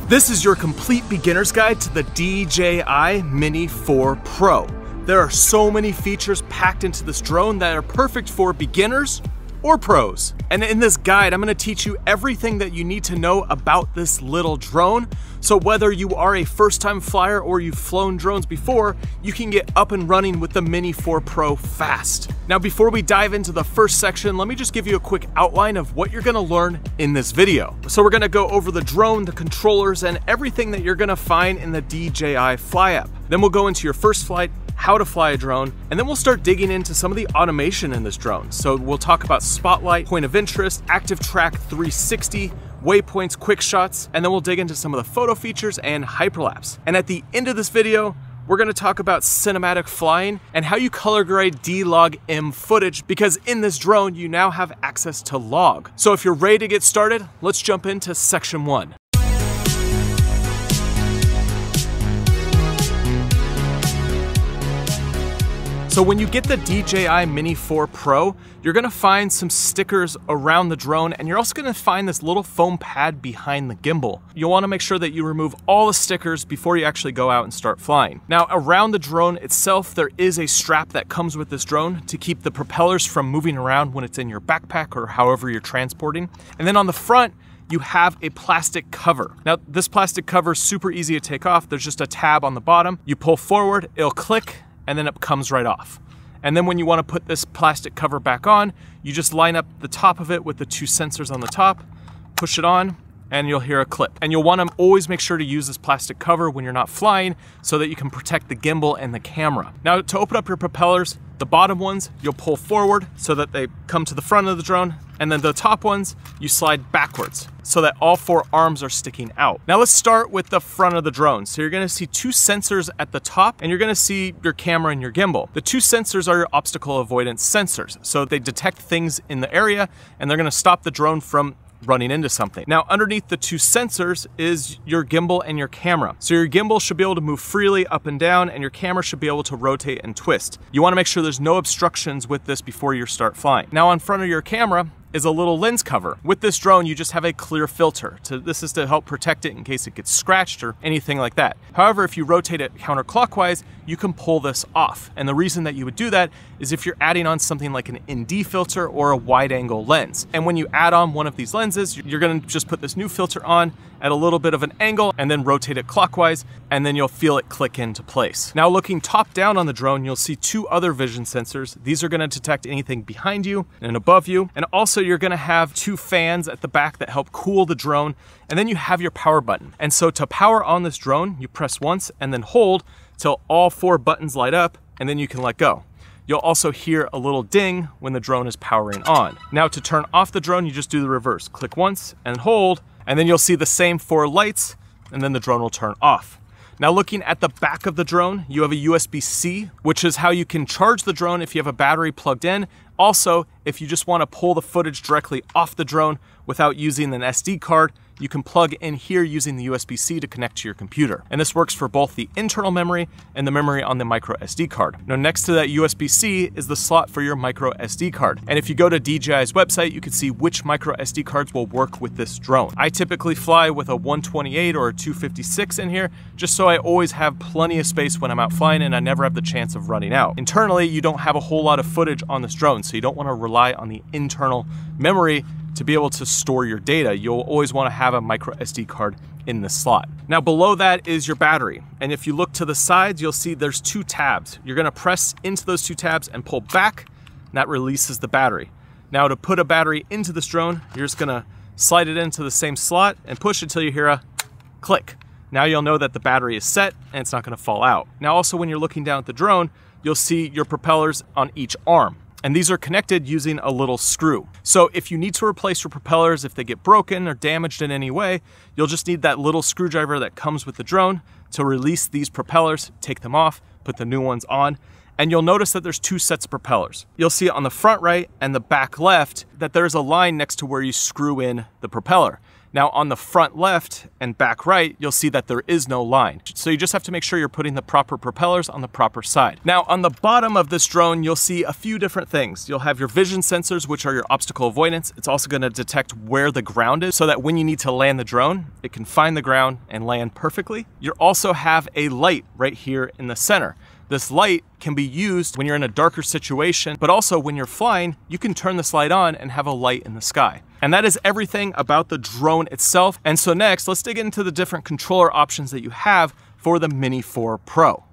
This is your complete beginner's guide to the DJI Mini 4 Pro. There are so many features packed into this drone that are perfect for beginners or pros. And in this guide, I'm gonna teach you everything that you need to know about this little drone. So whether you are a first-time flyer or you've flown drones before, you can get up and running with the Mini 4 Pro fast. Now, before we dive into the first section, let me just give you a quick outline of what you're gonna learn in this video. So we're gonna go over the drone, the controllers, and everything that you're gonna find in the DJI Fly app. Then we'll go into your first flight, how to fly a drone, and then we'll start digging into some of the automation in this drone. So we'll talk about Spotlight, Point of Interest, Active Track 360, waypoints, quick shots, and then we'll dig into some of the photo features and hyperlapse. And at the end of this video, we're gonna talk about cinematic flying and how you color grade D-Log-M footage, because in this drone, you now have access to log. So if you're ready to get started, let's jump into section 1. So when you get the DJI Mini 4 Pro, you're gonna find some stickers around the drone, and you're also gonna find this little foam pad behind the gimbal. You'll wanna make sure that you remove all the stickers before you actually go out and start flying. Now, around the drone itself, there is a strap that comes with this drone to keep the propellers from moving around when it's in your backpack or however you're transporting. And then on the front, you have a plastic cover. Now, this plastic cover is super easy to take off. There's just a tab on the bottom. You pull forward, it'll click, and then it comes right off. And then when you want to put this plastic cover back on, you just line up the top of it with the two sensors on the top, push it on, and you'll hear a clip. And you'll want to always make sure to use this plastic cover when you're not flying so that you can protect the gimbal and the camera. Now, to open up your propellers, the bottom ones, you'll pull forward so that they come to the front of the drone, and then the top ones, you slide backwards so that all 4 arms are sticking out. Now let's start with the front of the drone. So you're gonna see 2 sensors at the top, and you're gonna see your camera and your gimbal. The 2 sensors are your obstacle avoidance sensors. So they detect things in the area, and they're gonna stop the drone from running into something. Now, underneath the 2 sensors is your gimbal and your camera. So your gimbal should be able to move freely up and down, and your camera should be able to rotate and twist. You wanna make sure there's no obstructions with this before you start flying. Now, on front of your camera is a little lens cover. With this drone, you just have a clear filter. This is to help protect it in case it gets scratched or anything like that. However, if you rotate it counterclockwise, you can pull this off. And the reason that you would do that is if you're adding on something like an ND filter or a wide angle lens. And when you add on one of these lenses, you're gonna just put this new filter on at a little bit of an angle and then rotate it clockwise, and then you'll feel it click into place. Now, looking top down on the drone, you'll see 2 other vision sensors. These are gonna detect anything behind you and above you. And also you're gonna have 2 fans at the back that help cool the drone. And then you have your power button. And so to power on this drone, you press once and then hold till all 4 buttons light up, and then you can let go. You'll also hear a little ding when the drone is powering on. Now, to turn off the drone, you just do the reverse. Click once and hold, and then you'll see the same 4 lights, and then the drone will turn off. Now, looking at the back of the drone, you have a USB-C, which is how you can charge the drone if you have a battery plugged in. Also, if you just want to pull the footage directly off the drone without using an SD card, you can plug in here using the USB-C to connect to your computer. And this works for both the internal memory and the memory on the micro SD card. Now, next to that USB-C is the slot for your micro SD card. And if you go to DJI's website, you can see which micro SD cards will work with this drone. I typically fly with a 128 or a 256 in here, just so I always have plenty of space when I'm out flying and I never have the chance of running out. Internally, you don't have a whole lot of footage on this drone, so you don't want to rely on the internal memory to be able to store your data. You'll always want to have a micro SD card in the slot. Now, below that is your battery. And if you look to the sides, you'll see there's 2 tabs. You're gonna press into those 2 tabs and pull back, and that releases the battery. Now, to put a battery into this drone, you're just gonna slide it into the same slot and push until you hear a click. Now you'll know that the battery is set and it's not gonna fall out. Now, also when you're looking down at the drone, you'll see your propellers on each arm. And these are connected using a little screw. So if you need to replace your propellers, if they get broken or damaged in any way, you'll just need that little screwdriver that comes with the drone to release these propellers, take them off, put the new ones on, and you'll notice that there's 2 sets of propellers. You'll see on the front right and the back left that there's a line next to where you screw in the propeller. Now on the front left and back right, you'll see that there is no line. So you just have to make sure you're putting the proper propellers on the proper side. Now on the bottom of this drone, you'll see a few different things. You'll have your vision sensors, which are your obstacle avoidance. It's also going to detect where the ground is so that when you need to land the drone, it can find the ground and land perfectly. You also have a light right here in the center. This light can be used when you're in a darker situation, but also when you're flying, you can turn this light on and have a light in the sky. And that is everything about the drone itself. And so next, let's dig into the different controller options that you have for the Mini 4 Pro.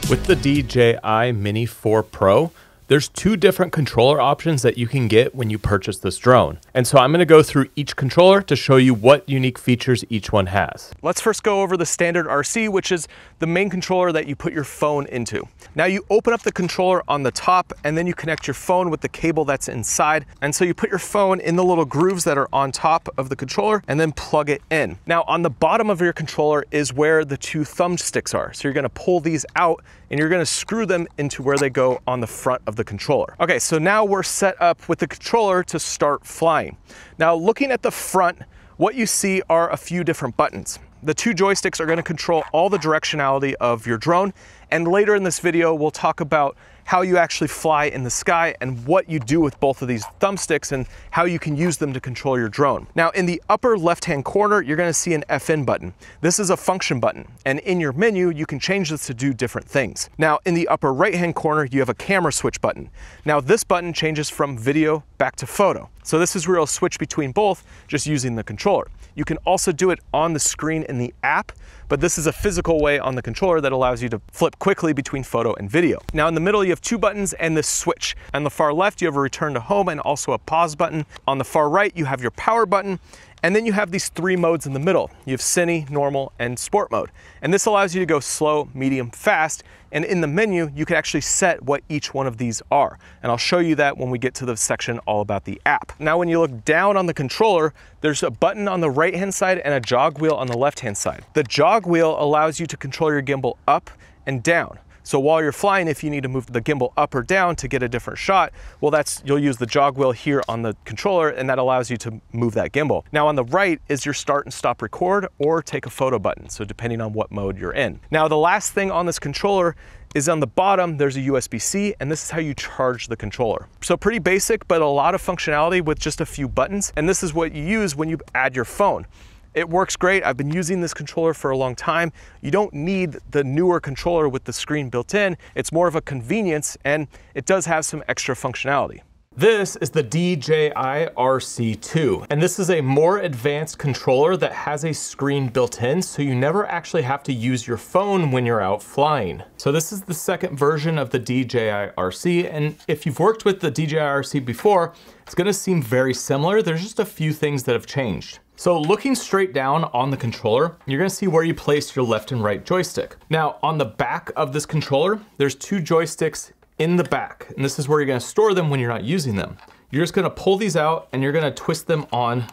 With the DJI Mini 4 Pro, there's two different controller options that you can get when you purchase this drone. And so I'm gonna go through each controller to show you what unique features each one has. Let's first go over the standard RC, which is the main controller that you put your phone into. Now you open up the controller on the top and then you connect your phone with the cable that's inside. And so you put your phone in the little grooves that are on top of the controller and then plug it in. Now on the bottom of your controller is where the two thumbsticks are. So you're gonna pull these out and you're gonna screw them into where they go on the front of the controller. Okay, so now we're set up with the controller to start flying. Now looking at the front, what you see are a few different buttons. The two joysticks are going to control all the directionality of your drone, and later in this video we'll talk about how you actually fly in the sky and what you do with both of these thumbsticks and how you can use them to control your drone. Now in the upper left hand corner you're going to see an FN button. This is a function button, and in your menu you can change this to do different things. Now in the upper right hand corner you have a camera switch button. Now this button changes from video back to photo. So this is where you'll switch between both just using the controller. You can also do it on the screen in the app, but this is a physical way on the controller that allows you to flip quickly between photo and video. Now in the middle you have two buttons and this switch. On the far left you have a return to home and also a pause button. On the far right you have your power button, and then you have these three modes in the middle. You have Cine, Normal, and Sport mode. And this allows you to go slow, medium, fast, and in the menu you can actually set what each one of these are. And I'll show you that when we get to the section all about the app. Now when you look down on the controller, there's a button on the right hand side and a jog wheel on the left hand side. The jog wheel allows you to control your gimbal up and down. So while you're flying, if you need to move the gimbal up or down to get a different shot, well, you'll use the jog wheel here on the controller, and that allows you to move that gimbal. Now on the right is your start and stop record or take a photo button, so depending on what mode you're in. Now the last thing on this controller is on the bottom, there's a USB-C, and this is how you charge the controller. So pretty basic, but a lot of functionality with just a few buttons, and this is what you use when you add your phone. It works great. I've been using this controller for a long time. You don't need the newer controller with the screen built in. It's more of a convenience, and it does have some extra functionality. This is the DJI RC2, and this is a more advanced controller that has a screen built in, so you never actually have to use your phone when you're out flying. So this is the second version of the DJI RC, and if you've worked with the DJI RC before, it's gonna seem very similar. There's just a few things that have changed. So looking straight down on the controller, you're gonna see where you place your left and right joystick. Now on the back of this controller, there's two joysticks in the back, and this is where you're gonna store them when you're not using them. You're just gonna pull these out and you're gonna twist them on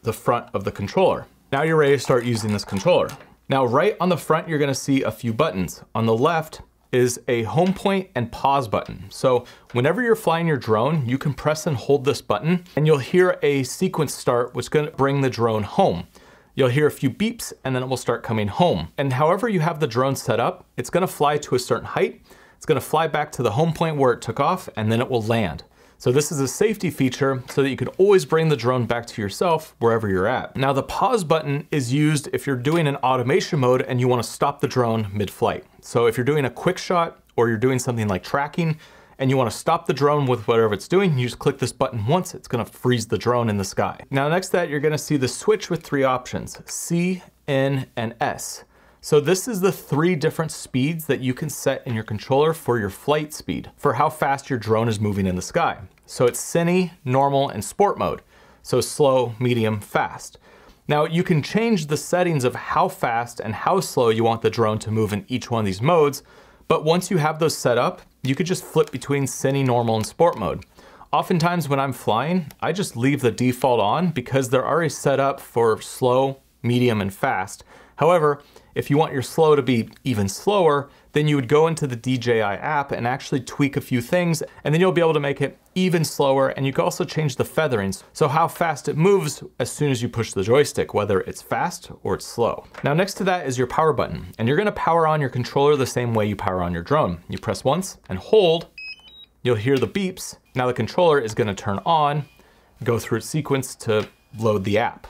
the front of the controller. Now you're ready to start using this controller. Now right on the front, you're gonna see a few buttons. On the left is a home point and pause button. So whenever you're flying your drone, you can press and hold this button and you'll hear a sequence start, which is gonna bring the drone home. You'll hear a few beeps and then it will start coming home. And however you have the drone set up, it's gonna fly to a certain height. It's gonna fly back to the home point where it took off, and then it will land. So this is a safety feature so that you can always bring the drone back to yourself wherever you're at. Now the pause button is used if you're doing an automation mode and you wanna stop the drone mid-flight. So if you're doing a quick shot or you're doing something like tracking and you wanna stop the drone with whatever it's doing, you just click this button once, it's gonna freeze the drone in the sky. Now next to that, you're gonna see the switch with three options, C, N, and S. So this is the three different speeds that you can set in your controller for your flight speed, for how fast your drone is moving in the sky. So it's Cine, Normal, and Sport mode. So slow, medium, fast. Now you can change the settings of how fast and how slow you want the drone to move in each one of these modes, but once you have those set up, you could just flip between Cine, Normal, and Sport mode. Oftentimes when I'm flying, I just leave the default on because they're already set up for slow, medium, and fast. However, if you want your slow to be even slower, then you would go into the DJI app and actually tweak a few things, and then you'll be able to make it even slower, and you can also change the featherings, so how fast it moves as soon as you push the joystick, whether it's fast or it's slow. Now next to that is your power button, and you're gonna power on your controller the same way you power on your drone. You press once and hold, you'll hear the beeps. Now the controller is gonna turn on, go through its sequence to load the app.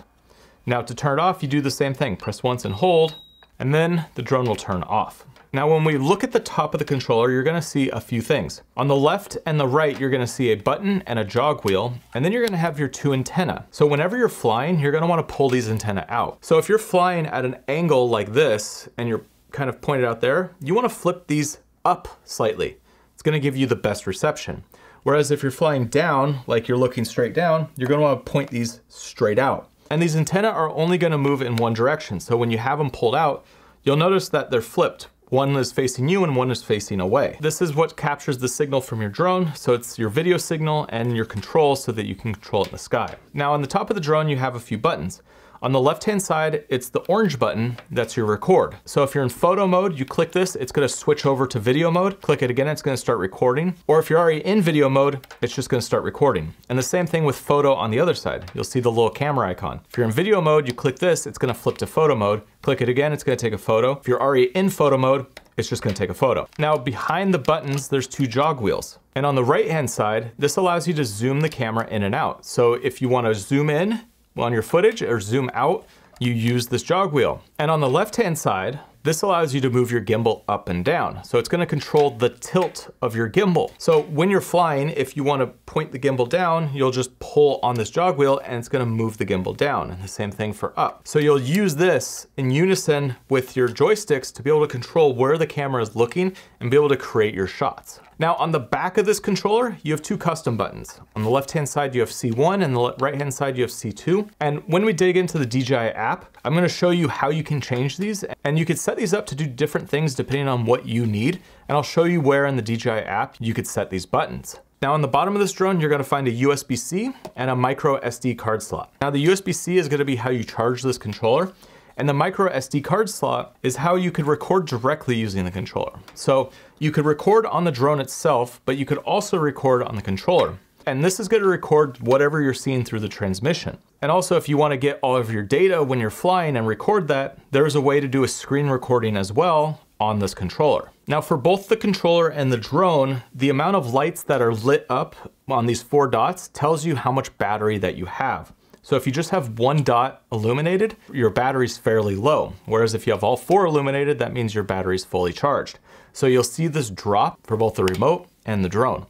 Now to turn it off, you do the same thing. Press once and hold, and then the drone will turn off. Now when we look at the top of the controller, you're gonna see a few things. On the left and the right, you're gonna see a button and a jog wheel, and then you're gonna have your two antennae. So whenever you're flying, you're gonna wanna pull these antennae out. So if you're flying at an angle like this, and you're kind of pointed out there, you wanna flip these up slightly. It's gonna give you the best reception. Whereas if you're flying down, like you're looking straight down, you're gonna wanna point these straight out. And these antennae are only gonna move in one direction. So when you have them pulled out, you'll notice that they're flipped. One is facing you and one is facing away. This is what captures the signal from your drone. So it's your video signal and your control so that you can control it in the sky. Now on the top of the drone, you have a few buttons. On the left-hand side, it's the orange button, that's your record. So if you're in photo mode, you click this, it's gonna switch over to video mode. Click it again, it's gonna start recording. Or if you're already in video mode, it's just gonna start recording. And the same thing with photo on the other side. You'll see the little camera icon. If you're in video mode, you click this, it's gonna flip to photo mode. Click it again, it's gonna take a photo. If you're already in photo mode, it's just gonna take a photo. Now behind the buttons, there's two jog wheels. And on the right-hand side, this allows you to zoom the camera in and out. So if you wanna zoom in on your footage or zoom out, you use this jog wheel. And on the left-hand side, this allows you to move your gimbal up and down. So it's gonna control the tilt of your gimbal. So when you're flying, if you wanna point the gimbal down, you'll just pull on this jog wheel and it's gonna move the gimbal down. And the same thing for up. So you'll use this in unison with your joysticks to be able to control where the camera is looking and be able to create your shots. Now on the back of this controller, you have two custom buttons. On the left-hand side, you have C1, and the right-hand side, you have C2. And when we dig into the DJI app, I'm gonna show you how you can change these, and you could set these up to do different things depending on what you need. And I'll show you where in the DJI app you could set these buttons. Now on the bottom of this drone, you're gonna find a USB-C and a micro SD card slot. Now the USB-C is gonna be how you charge this controller, and the micro SD card slot is how you could record directly using the controller. So you could record on the drone itself, but you could also record on the controller. And this is gonna record whatever you're seeing through the transmission. And also if you wanna get all of your data when you're flying and record that, there's a way to do a screen recording as well on this controller. Now for both the controller and the drone, the amount of lights that are lit up on these 4 dots tells you how much battery that you have. So if you just have 1 dot illuminated, your battery's fairly low. Whereas if you have all 4 illuminated, that means your battery's fully charged. So you'll see this drop for both the remote and the drone.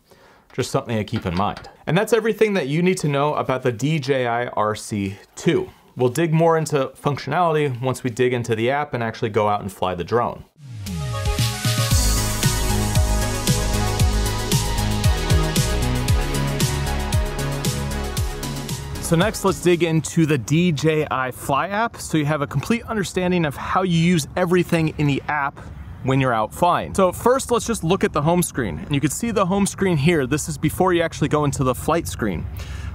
Just something to keep in mind. And that's everything that you need to know about the DJI RC2. We'll dig more into functionality once we dig into the app and actually go out and fly the drone. So next, let's dig into the DJI Fly app so you have a complete understanding of how you use everything in the app when you're out flying. So first, let's just look at the home screen. And you can see the home screen here. This is before you actually go into the flight screen.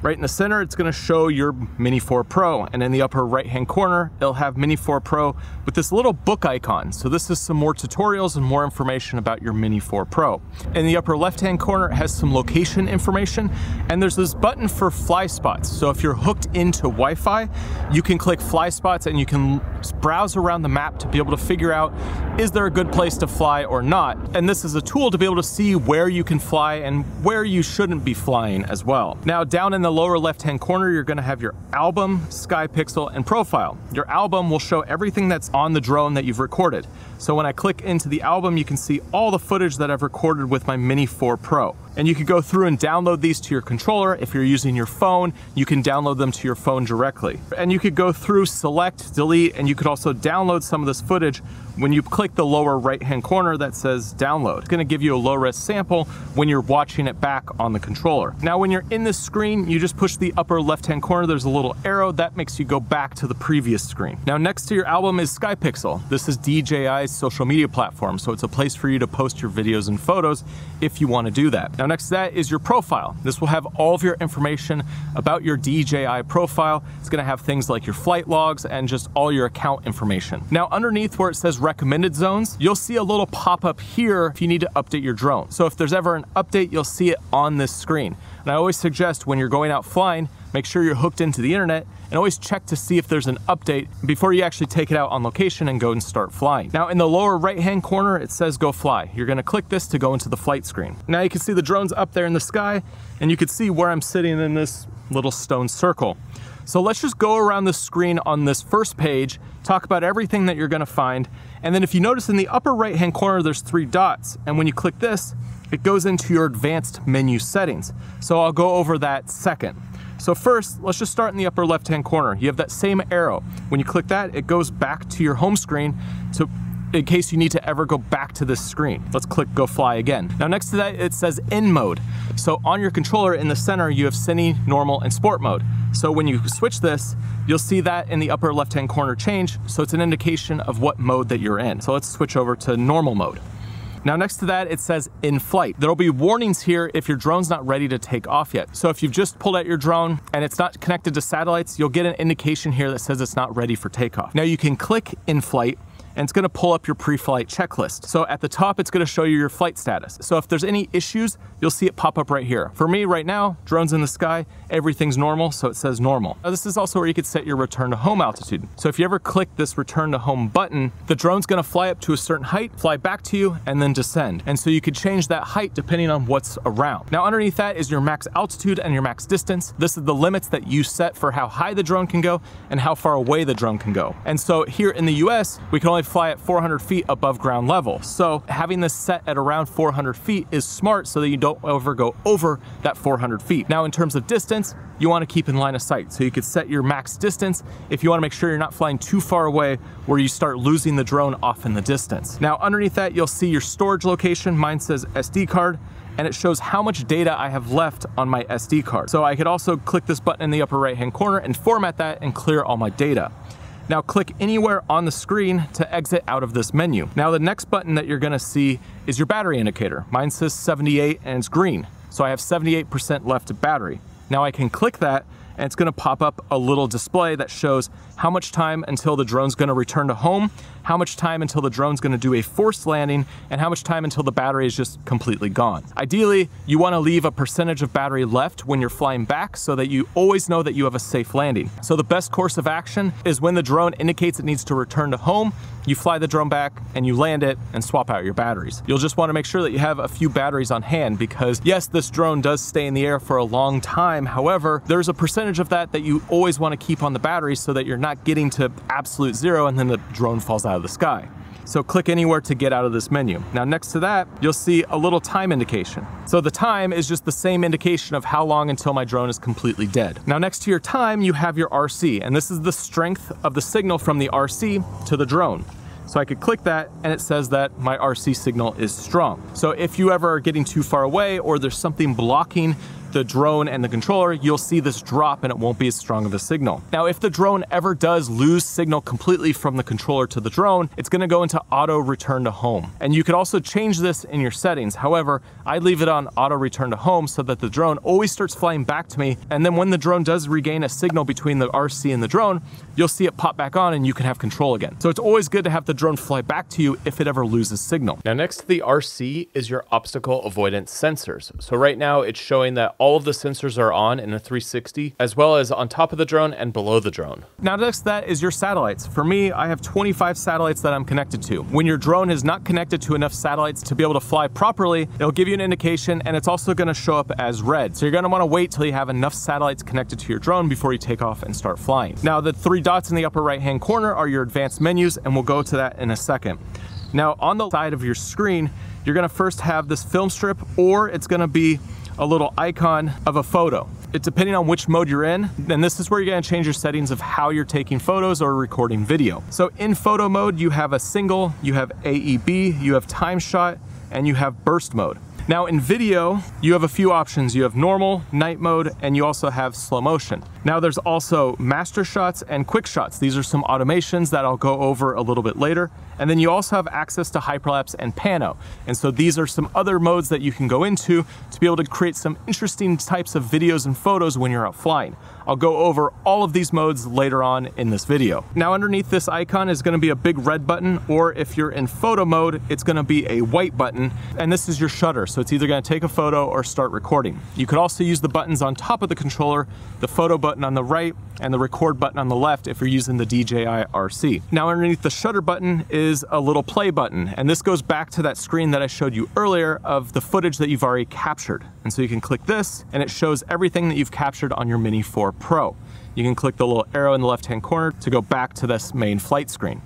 Right in the center, it's gonna show your Mini 4 Pro, and in the upper right-hand corner, it'll have Mini 4 Pro with this little book icon. So this is some more tutorials and more information about your Mini 4 Pro. In the upper left-hand corner, it has some location information, and there's this button for fly spots. So if you're hooked into Wi-Fi, you can click fly spots and you can browse around the map to be able to figure out, is there a good place to fly or not? And this is a tool to be able to see where you can fly and where you shouldn't be flying as well. Now, down in the lower left-hand corner, you're gonna have your album, Sky Pixel, and profile. Your album will show everything that's on the drone that you've recorded. So when I click into the album, you can see all the footage that I've recorded with my Mini 4 Pro. And you can go through and download these to your controller. If you're using your phone, you can download them to your phone directly. And you could go through, select, delete, and you could also download some of this footage when you click the lower right-hand corner that says download. It's gonna give you a low-res sample when you're watching it back on the controller. Now, when you're in this screen, you just push the upper left-hand corner. There's a little arrow that makes you go back to the previous screen. Now, next to your album is Sky Pixel. This is DJI's organized social media platform. So it's a place for you to post your videos and photos if you want to do that. Now next to that is your profile. This will have all of your information about your DJI profile. It's going to have things like your flight logs and just all your account information. Now underneath where it says recommended zones, you'll see a little pop-up here if you need to update your drone. So if there's ever an update, you'll see it on this screen. And I always suggest when you're going out flying, make sure you're hooked into the internet and always check to see if there's an update before you actually take it out on location and go and start flying. Now in the lower right-hand corner, it says go fly. You're gonna click this to go into the flight screen. Now you can see the drone's up there in the sky and you can see where I'm sitting in this little stone circle. So let's just go around the screen on this first page, talk about everything that you're gonna find. And then if you notice in the upper right-hand corner, there's 3 dots. And when you click this, it goes into your advanced menu settings. So I'll go over that second. So first, let's just start in the upper left-hand corner. You have that same arrow. When you click that, it goes back to your home screen in case you need to ever go back to this screen. Let's click go fly again. Now next to that, it says in mode. So on your controller in the center, you have Cine, normal, and sport mode. So when you switch this, you'll see that in the upper left-hand corner change. So it's an indication of what mode that you're in. So let's switch over to normal mode. Now next to that, it says in flight. There'll be warnings here if your drone's not ready to take off yet. So if you've just pulled out your drone and it's not connected to satellites, you'll get an indication here that says it's not ready for takeoff. Now you can click in flight and it's gonna pull up your pre-flight checklist. So at the top, it's gonna show you your flight status. So if there's any issues, you'll see it pop up right here. For me right now, drone's in the sky, everything's normal, so it says normal. Now this is also where you could set your return to home altitude. So if you ever click this return to home button, the drone's gonna fly up to a certain height, fly back to you, and then descend. And so you could change that height depending on what's around. Now underneath that is your max altitude and your max distance. This is the limits that you set for how high the drone can go and how far away the drone can go. And so here in the US, we can only fly at 400 feet above ground level. So having this set at around 400 feet is smart so that you don't ever go over that 400 feet. Now in terms of distance, you want to keep in line of sight. So you could set your max distance if you want to make sure you're not flying too far away where you start losing the drone off in the distance. Now underneath that, you'll see your storage location. Mine says SD card, and it shows how much data I have left on my SD card. So I could also click this button in the upper right-hand corner and format that and clear all my data. Now click anywhere on the screen to exit out of this menu. Now the next button that you're gonna see is your battery indicator. Mine says 78 and it's green. So I have 78% left of battery. Now I can click that and it's gonna pop up a little display that shows how much time until the drone's gonna return to home, how much time until the drone's gonna do a forced landing, and how much time until the battery is just completely gone. Ideally, you wanna leave a percentage of battery left when you're flying back so that you always know that you have a safe landing. So the best course of action is when the drone indicates it needs to return to home, you fly the drone back and you land it and swap out your batteries. You'll just wanna make sure that you have a few batteries on hand because yes, this drone does stay in the air for a long time. However, there's a percentage of that you always wanna keep on the battery so that you're not getting to absolute zero and then the drone falls out of the sky. So click anywhere to get out of this menu. Now next to that, you'll see a little time indication. So the time is just the same indication of how long until my drone is completely dead. Now next to your time, you have your RC, and this is the strength of the signal from the RC to the drone. So I could click that and it says that my RC signal is strong. So if you ever are getting too far away or there's something blocking the drone and the controller, you'll see this drop and it won't be as strong of a signal. Now, if the drone ever does lose signal completely from the controller to the drone, it's gonna go into auto return to home. And you could also change this in your settings. However, I leave it on auto return to home so that the drone always starts flying back to me. And then when the drone does regain a signal between the RC and the drone, you'll see it pop back on and you can have control again. So it's always good to have the drone fly back to you if it ever loses signal. Now, next to the RC is your obstacle avoidance sensors. So right now it's showing that all of the sensors are on in a 360, as well as on top of the drone and below the drone. Now next to that is your satellites. For me, I have 25 satellites that I'm connected to. When your drone is not connected to enough satellites to be able to fly properly, it'll give you an indication and it's also gonna show up as red. So you're gonna wanna wait till you have enough satellites connected to your drone before you take off and start flying. Now the 3 dots in the upper right-hand corner are your advanced menus, and we'll go to that in a second. Now on the side of your screen, you're gonna first have this film strip, or it's gonna be a little icon of a photo. It's depending on which mode you're in, then this is where you're gonna change your settings of how you're taking photos or recording video. So in photo mode, you have a single, you have AEB, you have time shot, and you have burst mode. Now in video, you have a few options. You have normal, night mode, and you also have slow motion. Now there's also master shots and quick shots. These are some automations that I'll go over a little bit later. And then you also have access to hyperlapse and pano. And so these are some other modes that you can go into to be able to create some interesting types of videos and photos when you're out flying. I'll go over all of these modes later on in this video. Now underneath this icon is going to be a big red button, or if you're in photo mode, it's going to be a white button, and this is your shutter. So it's either going to take a photo or start recording. You could also use the buttons on top of the controller, the photo button on the right and the record button on the left if you're using the DJI RC. Now underneath the shutter button is a little play button, and this goes back to that screen that I showed you earlier of the footage that you've already captured. And so you can click this and it shows everything that you've captured on your Mini 4 Pro. You can click the little arrow in the left-hand corner to go back to this main flight screen.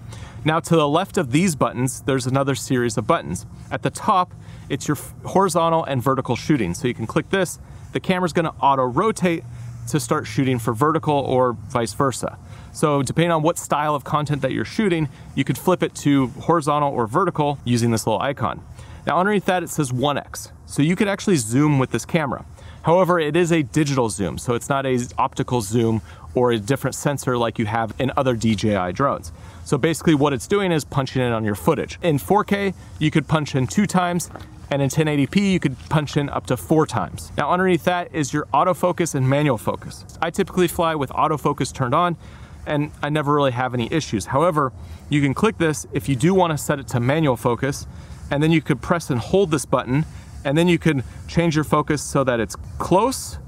Now to the left of these buttons, there's another series of buttons. At the top, it's your horizontal and vertical shooting. So you can click this, the camera's gonna auto-rotate to start shooting for vertical or vice versa. So depending on what style of content that you're shooting, you could flip it to horizontal or vertical using this little icon. Now underneath that it says 1x. So you could actually zoom with this camera. However, it is a digital zoom, so it's not an optical zoom or a different sensor like you have in other DJI drones. So basically what it's doing is punching in on your footage. In 4K, you could punch in 2 times, and in 1080p, you could punch in up to 4 times. Now underneath that is your autofocus and manual focus. I typically fly with autofocus turned on, and I never really have any issues. However, you can click this if you do want to set it to manual focus, and then you could press and hold this button, and then you can change your focus so that it's close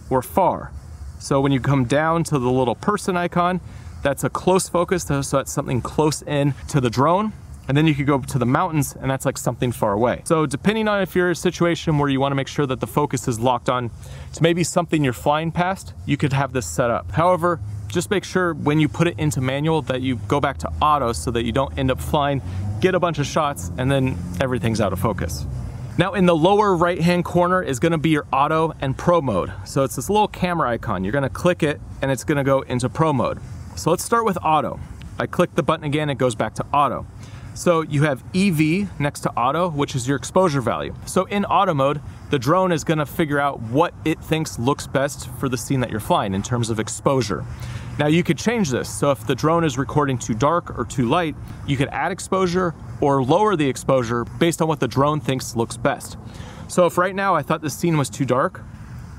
or far. So when you come down to the little person icon, that's a close focus, so that's something close in to the drone. And then you could go to the mountains, and that's like something far away. So depending on if you're in a situation where you want to make sure that the focus is locked on to maybe something you're flying past, you could have this set up. However, just make sure when you put it into manual that you go back to auto so that you don't end up flying, get a bunch of shots, and then everything's out of focus. Now in the lower right-hand corner is gonna be your auto and pro mode. So it's this little camera icon. You're gonna click it and it's gonna go into pro mode. So let's start with auto. I click the button again, it goes back to auto. So you have EV next to auto, which is your exposure value. So in auto mode, the drone is gonna figure out what it thinks looks best for the scene that you're flying in terms of exposure. Now you could change this. So if the drone is recording too dark or too light, you could add exposure or lower the exposure based on what the drone thinks looks best. So if right now I thought this scene was too dark,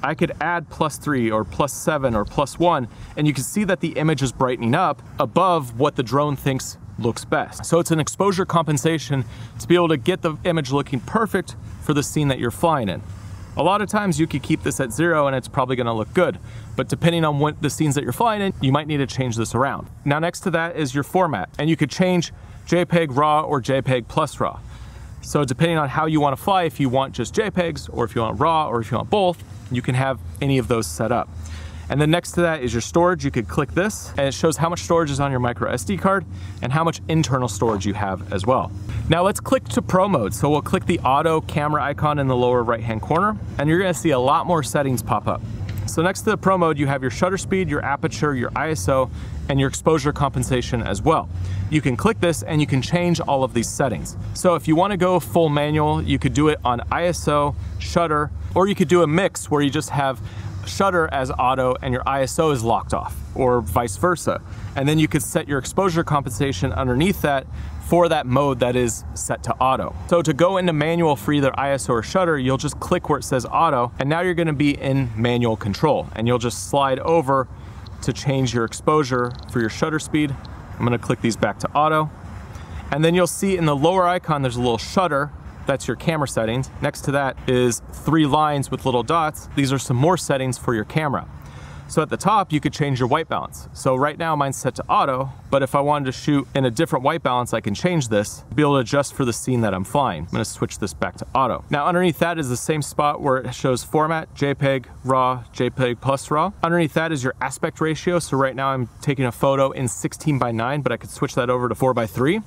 I could add +3 or +7 or +1, and you can see that the image is brightening up above what the drone thinks looks best. So it's an exposure compensation to be able to get the image looking perfect for the scene that you're flying in. A lot of times you could keep this at 0 and it's probably gonna look good, but depending on what the scenes that you're flying in, you might need to change this around. Now next to that is your format, and you could change JPEG RAW or JPEG plus RAW. So depending on how you wanna fly, if you want just JPEGs, or if you want RAW, or if you want both, you can have any of those set up. And then next to that is your storage. You could click this and it shows how much storage is on your micro SD card and how much internal storage you have as well. Now let's click to pro mode. So we'll click the auto camera icon in the lower right-hand corner, and you're gonna see a lot more settings pop up. So next to the pro mode, you have your shutter speed, your aperture, your ISO, and your exposure compensation as well. You can click this and you can change all of these settings. So if you wanna go full manual, you could do it on ISO, shutter, or you could do a mix where you just have shutter as auto and your ISO is locked off, or vice versa. And then you could set your exposure compensation underneath that for that mode that is set to auto. So to go into manual for either ISO or shutter, you'll just click where it says auto, and now you're gonna be in manual control, and you'll just slide over to change your exposure for your shutter speed. I'm gonna click these back to auto. And then you'll see in the lower icon, there's a little shutter. That's your camera settings. Next to that is 3 lines with little dots. These are some more settings for your camera. So at the top, you could change your white balance. So right now mine's set to auto, but if I wanted to shoot in a different white balance, I can change this to be able to adjust for the scene that I'm flying. I'm gonna switch this back to auto. Now underneath that is the same spot where it shows format, JPEG, RAW, JPEG plus RAW. Underneath that is your aspect ratio. So right now I'm taking a photo in 16:9, but I could switch that over to 4:3.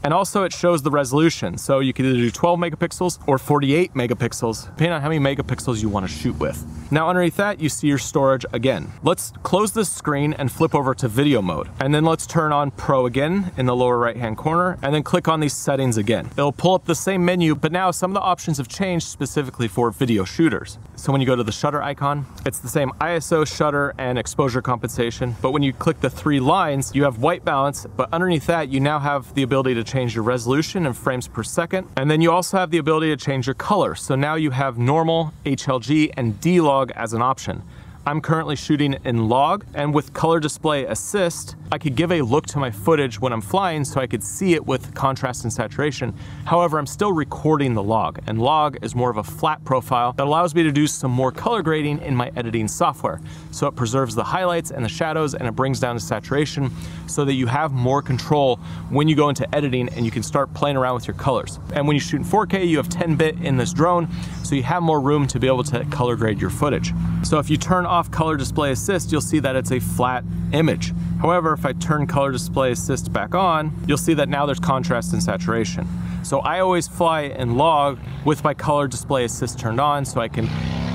And also it shows the resolution. So you can either do 12 megapixels or 48 megapixels, depending on how many megapixels you want to shoot with. Now underneath that, you see your storage again. Let's close this screen and flip over to video mode. And then let's turn on Pro again in the lower right-hand corner, and then click on these settings again. It'll pull up the same menu, but now some of the options have changed specifically for video shooters. So when you go to the shutter icon, it's the same ISO, shutter, and exposure compensation. But when you click the 3 lines, you have white balance, but underneath that, you now have the ability to change your resolution in frames per second. And then you also have the ability to change your color. So now you have normal, HLG, and D-Log as an option. I'm currently shooting in log, and with color display assist, I could give a look to my footage when I'm flying so I could see it with contrast and saturation. However, I'm still recording the log, and log is more of a flat profile that allows me to do some more color grading in my editing software. So it preserves the highlights and the shadows, and it brings down the saturation so that you have more control when you go into editing and you can start playing around with your colors. And when you shoot in 4K, you have 10-bit in this drone, so you have more room to be able to color grade your footage. So if you turn off color display assist, you'll see that it's a flat image. However, if I turn color display assist back on, you'll see that now there's contrast and saturation. So I always fly in log with my color display assist turned on so I can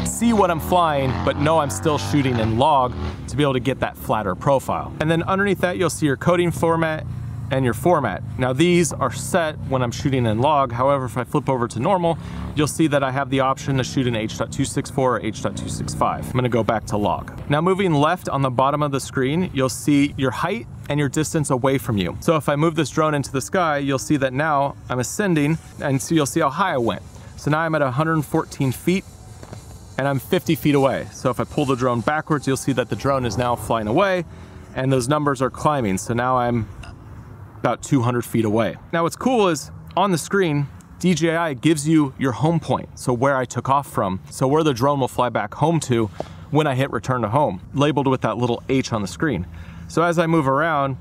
see what I'm flying, but know I'm still shooting in log to be able to get that flatter profile. And then underneath that, you'll see your coding format and your format. Now these are set when I'm shooting in log. However, if I flip over to normal, you'll see that I have the option to shoot in H.264 or H.265. I'm gonna go back to log. Now moving left on the bottom of the screen, you'll see your height and your distance away from you. So if I move this drone into the sky, you'll see that now I'm ascending, and so you'll see how high I went. So now I'm at 114 feet and I'm 50 feet away. So if I pull the drone backwards, you'll see that the drone is now flying away and those numbers are climbing. So now I'm about 200 feet away. Now what's cool is on the screen, DJI gives you your home point, so where I took off from, so where the drone will fly back home to when I hit return to home, labeled with that little H on the screen. So as I move around,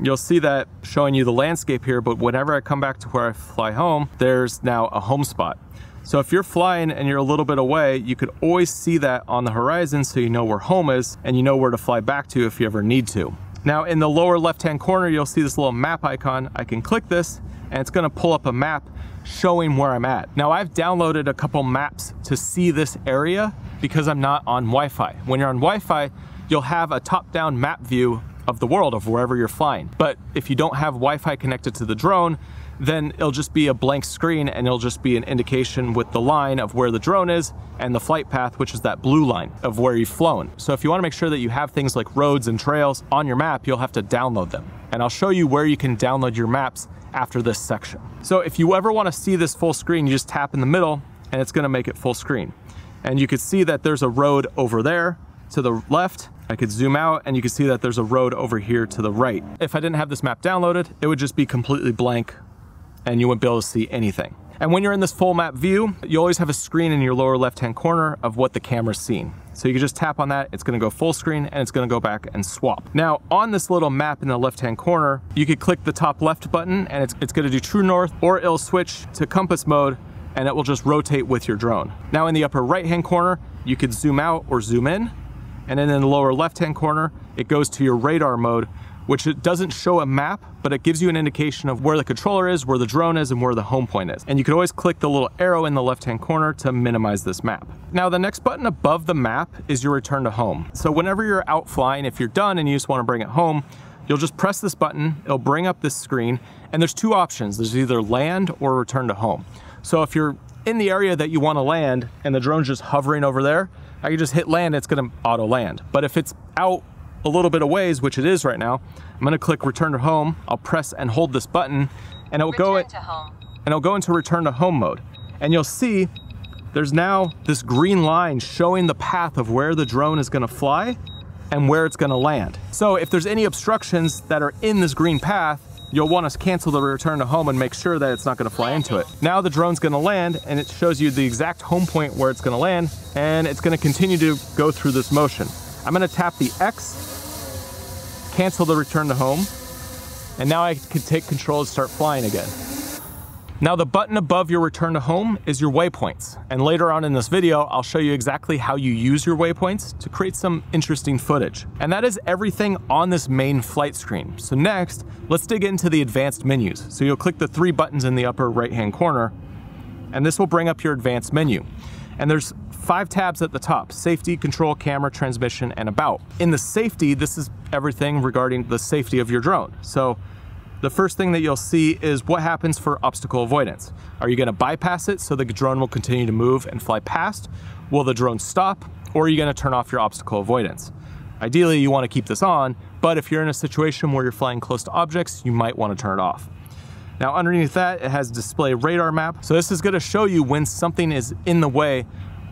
you'll see that showing you the landscape here, but whenever I come back to where I fly home, there's now a home spot. So if you're flying and you're a little bit away, you could always see that on the horizon so you know where home is and you know where to fly back to if you ever need to. Now in the lower left-hand corner, you'll see this little map icon. I can click this and it's gonna pull up a map showing where I'm at. Now I've downloaded a couple maps to see this area because I'm not on Wi-Fi. When you're on Wi-Fi, you'll have a top-down map view of the world of wherever you're flying. But if you don't have Wi-Fi connected to the drone, then it'll just be a blank screen and it'll just be an indication with the line of where the drone is and the flight path, which is that blue line of where you've flown. So if you want to make sure that you have things like roads and trails on your map, you'll have to download them. And I'll show you where you can download your maps after this section. So if you ever want to see this full screen, you just tap in the middle and it's going to make it full screen. And you can see that there's a road over there to the left. I could zoom out and you can see that there's a road over here to the right. If I didn't have this map downloaded, it would just be completely blank and you wouldn't be able to see anything. And when you're in this full map view, you always have a screen in your lower left-hand corner of what the camera's seeing. So you can just tap on that, it's gonna go full screen and it's gonna go back and swap. Now on this little map in the left-hand corner, you could click the top left button and it's gonna do true north, or it'll switch to compass mode and it will just rotate with your drone. Now in the upper right-hand corner, you could zoom out or zoom in. And then in the lower left-hand corner, it goes to your radar mode, which it doesn't show a map, but it gives you an indication of where the controller is, where the drone is, and where the home point is. And you can always click the little arrow in the left-hand corner to minimize this map. Now the next button above the map is your return to home. So whenever you're out flying, if you're done and you just want to bring it home, you'll just press this button, it'll bring up this screen, and there's two options. There's either land or return to home. So if you're in the area that you want to land and the drone's just hovering over there, I can just hit land, it's gonna auto land. But if it's out a little bit of ways, which it is right now, I'm gonna click return to home. I'll press and hold this button and it'll go into return to home mode. And you'll see there's now this green line showing the path of where the drone is gonna fly and where it's gonna land. So if there's any obstructions that are in this green path, you'll want to cancel the return to home and make sure that it's not going to fly into it. Now the drone's going to land and it shows you the exact home point where it's going to land, and it's going to continue to go through this motion. I'm going to tap the X, cancel the return to home, and now I can take control and start flying again. Now the button above your return to home is your waypoints. And later on in this video, I'll show you exactly how you use your waypoints to create some interesting footage. And that is everything on this main flight screen. So next, let's dig into the advanced menus. So you'll click the three buttons in the upper right-hand corner, and this will bring up your advanced menu. And there's 5 tabs at the top: safety, control, camera, transmission, and about. In the safety, this is everything regarding the safety of your drone. So the first thing that you'll see is what happens for obstacle avoidance. Are you going to bypass it so the drone will continue to move and fly past? will the drone stop, or are you gonna turn off your obstacle avoidance? Ideally, you wanna keep this on, but if you're in a situation where you're flying close to objects, you might wanna turn it off. Now underneath that, it has display radar map. So this is gonna show you when something is in the way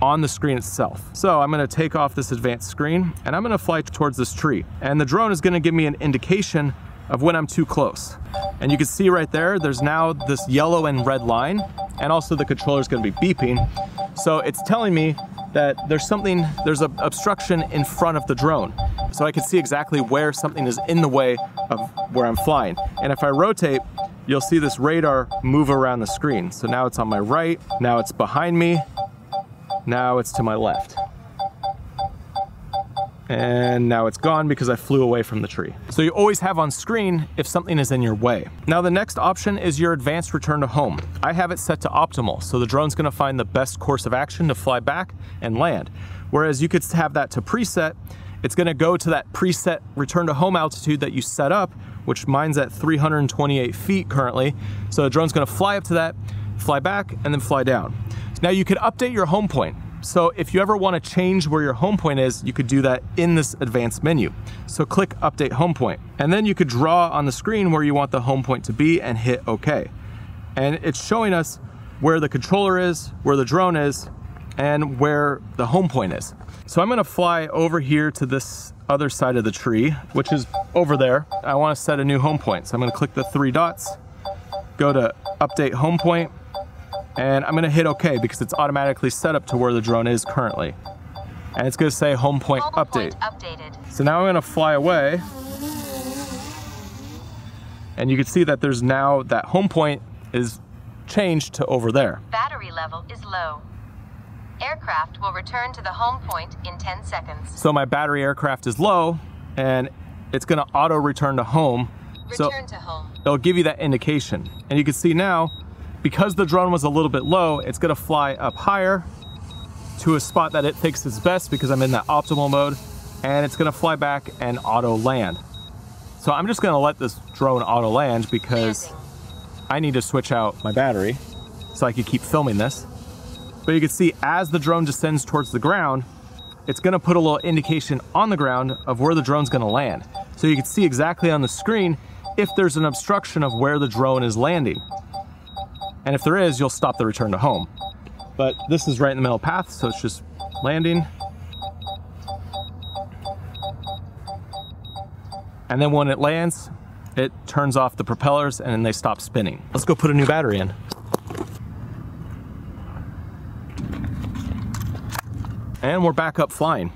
on the screen itself. So I'm gonna take off this advanced screen and I'm gonna fly towards this tree. And the drone is gonna give me an indication of when I'm too close. And you can see right there, there's now this yellow and red line, and also the controller is gonna be beeping. So it's telling me that there's an obstruction in front of the drone. So I can see exactly where something is in the way of where I'm flying. And if I rotate, you'll see this radar move around the screen. So now it's on my right, now it's behind me, now it's to my left. And now it's gone because I flew away from the tree. So you always have on screen if something is in your way. Now the next option is your advanced return to home. I have it set to optimal, so the drone's gonna find the best course of action to fly back and land. Whereas you could have that to preset, it's gonna go to that preset return to home altitude that you set up, which mine's at 328 feet currently. So the drone's gonna fly up to that, fly back, and then fly down. Now you could update your home point. So if you ever want to change where your home point is, you could do that in this advanced menu. So click update home point, and then you could draw on the screen where you want the home point to be and hit OK. And it's showing us where the controller is, where the drone is, and where the home point is. So I'm going to fly over here to this other side of the tree, which is over there. I want to set a new home point. So I'm going to click the 3 dots, go to update home point, and I'm gonna hit OK because it's automatically set up to where the drone is currently. And it's gonna say home point update. So now I'm gonna fly away. And you can see that there's now that home point is changed to over there. Battery level is low. Aircraft will return to the home point in 10 seconds. So my battery aircraft is low and it's gonna auto return to home. Return to home. It'll give you that indication. And you can see now, because the drone was a little bit low, it's gonna fly up higher to a spot that it thinks is best because I'm in that optimal mode, and it's gonna fly back and auto land. So I'm just gonna let this drone auto land because I need to switch out my battery so I can keep filming this. But you can see as the drone descends towards the ground, it's gonna put a little indication on the ground of where the drone's gonna land. So you can see exactly on the screen if there's an obstruction of where the drone is landing. And if there is, you'll stop the return to home. But this is right in the middle path, so it's just landing. And then when it lands, it turns off the propellers and then they stop spinning. Let's go put a new battery in. And we're back up flying.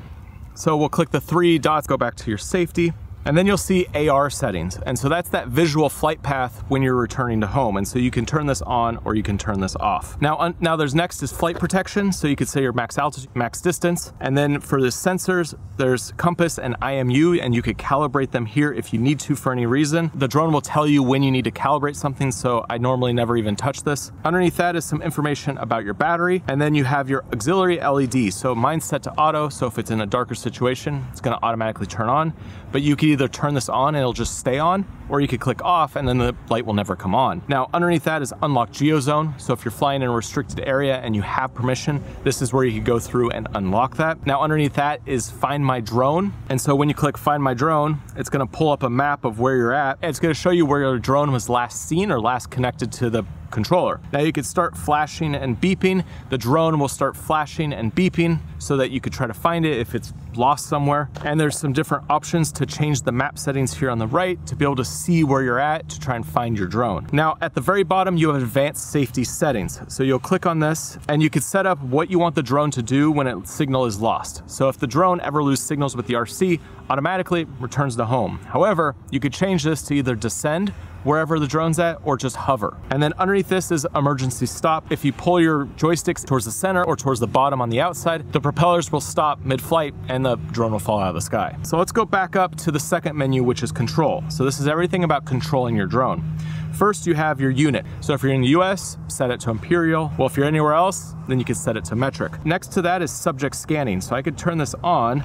So we'll click the 3 dots, go back to your safety. And then you'll see AR settings. And so that's that visual flight path when you're returning to home. And so you can turn this on or you can turn this off. Now there's next is flight protection. So you could say your max altitude, max distance. And then for the sensors, there's compass and IMU, and you could calibrate them here if you need to for any reason. The drone will tell you when you need to calibrate something, so I normally never even touch this. Underneath that is some information about your battery. And then you have your auxiliary LED. So mine's set to auto. So if it's in a darker situation, it's gonna automatically turn on. But you can either turn this on and it'll just stay on, or you could click off and then the light will never come on. Now underneath that is unlock geozone. So if you're flying in a restricted area and you have permission, this is where you can go through and unlock that. Now underneath that is find my drone. And so when you click find my drone, it's gonna pull up a map of where you're at. And it's gonna show you where your drone was last seen or last connected to the controller. Now you could start flashing and beeping. The drone will start flashing and beeping so that you could try to find it if it's lost somewhere. And there's some different options to change the map settings here on the right to be able to see where you're at to try and find your drone. Now at the very bottom you have advanced safety settings. So you'll click on this and you could set up what you want the drone to do when a signal is lost. So if the drone ever loses signals with the RC, automatically returns to home. However, you could change this to either descend wherever the drone's at or just hover. And then underneath this is emergency stop. If you pull your joysticks towards the center or towards the bottom on the outside, the propellers will stop mid-flight and the drone will fall out of the sky. So let's go back up to the second menu, which is control. So this is everything about controlling your drone. First, you have your unit. So if you're in the US, set it to Imperial. Well, if you're anywhere else, then you can set it to metric. Next to that is subject scanning. So I could turn this on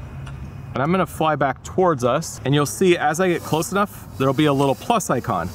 and I'm gonna fly back towards us, and you'll see as I get close enough, there'll be a little plus icon.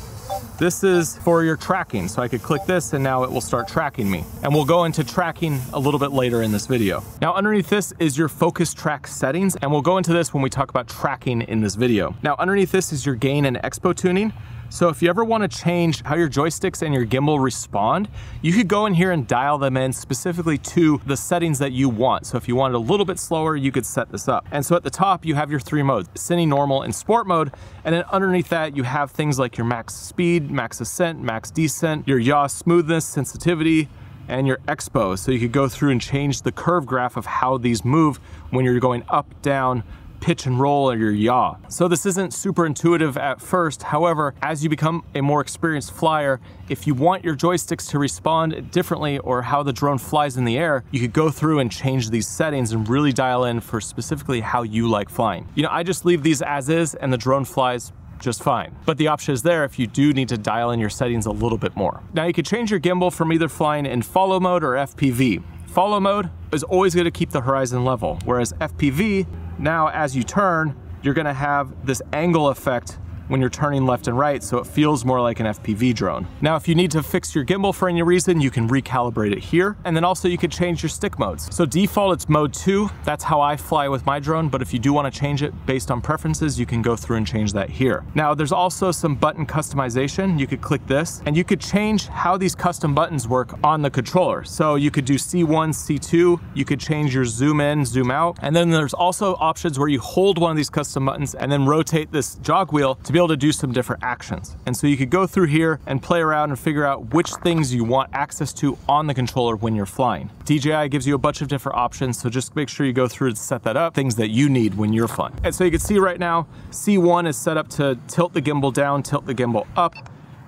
This is for your tracking. So I could click this and now it will start tracking me. And we'll go into tracking a little bit later in this video. Now underneath this is your focus track settings, and we'll go into this when we talk about tracking in this video. Now underneath this is your gain and expo tuning. So if you ever want to change how your joysticks and your gimbal respond, you could go in here and dial them in specifically to the settings that you want. So if you want it a little bit slower, you could set this up. And so at the top, you have your 3 modes, Cine, Normal, and Sport mode. And then underneath that, you have things like your max speed, max ascent, max descent, your yaw smoothness, sensitivity, and your expo. So you could go through and change the curve graph of how these move when you're going up, down, pitch and roll, or your yaw. So this isn't super intuitive at first. However, as you become a more experienced flyer, if you want your joysticks to respond differently or how the drone flies in the air, you could go through and change these settings and really dial in for specifically how you like flying. You know, I just leave these as is and the drone flies just fine. But the option is there if you do need to dial in your settings a little bit more. Now you could change your gimbal from either flying in follow mode or FPV. Follow mode is always going to keep the horizon level, whereas FPV, now as you turn, you're going to have this angle effect when you're turning left and right, so it feels more like an FPV drone. Now, if you need to fix your gimbal for any reason, you can recalibrate it here. And then also you could change your stick modes. So default, it's mode 2. That's how I fly with my drone, but if you do want to change it based on preferences, you can go through and change that here. Now, there's also some button customization. You could click this, and you could change how these custom buttons work on the controller. So you could do C1, C2, you could change your zoom in, zoom out, and then there's also options where you hold one of these custom buttons and then rotate this jog wheel to be able to do some different actions. And so you could go through here and play around and figure out which things you want access to on the controller when you're flying. DJI gives you a bunch of different options, so just make sure you go through and set that up, things that you need when you're flying. And so you can see right now, C1 is set up to tilt the gimbal down, tilt the gimbal up.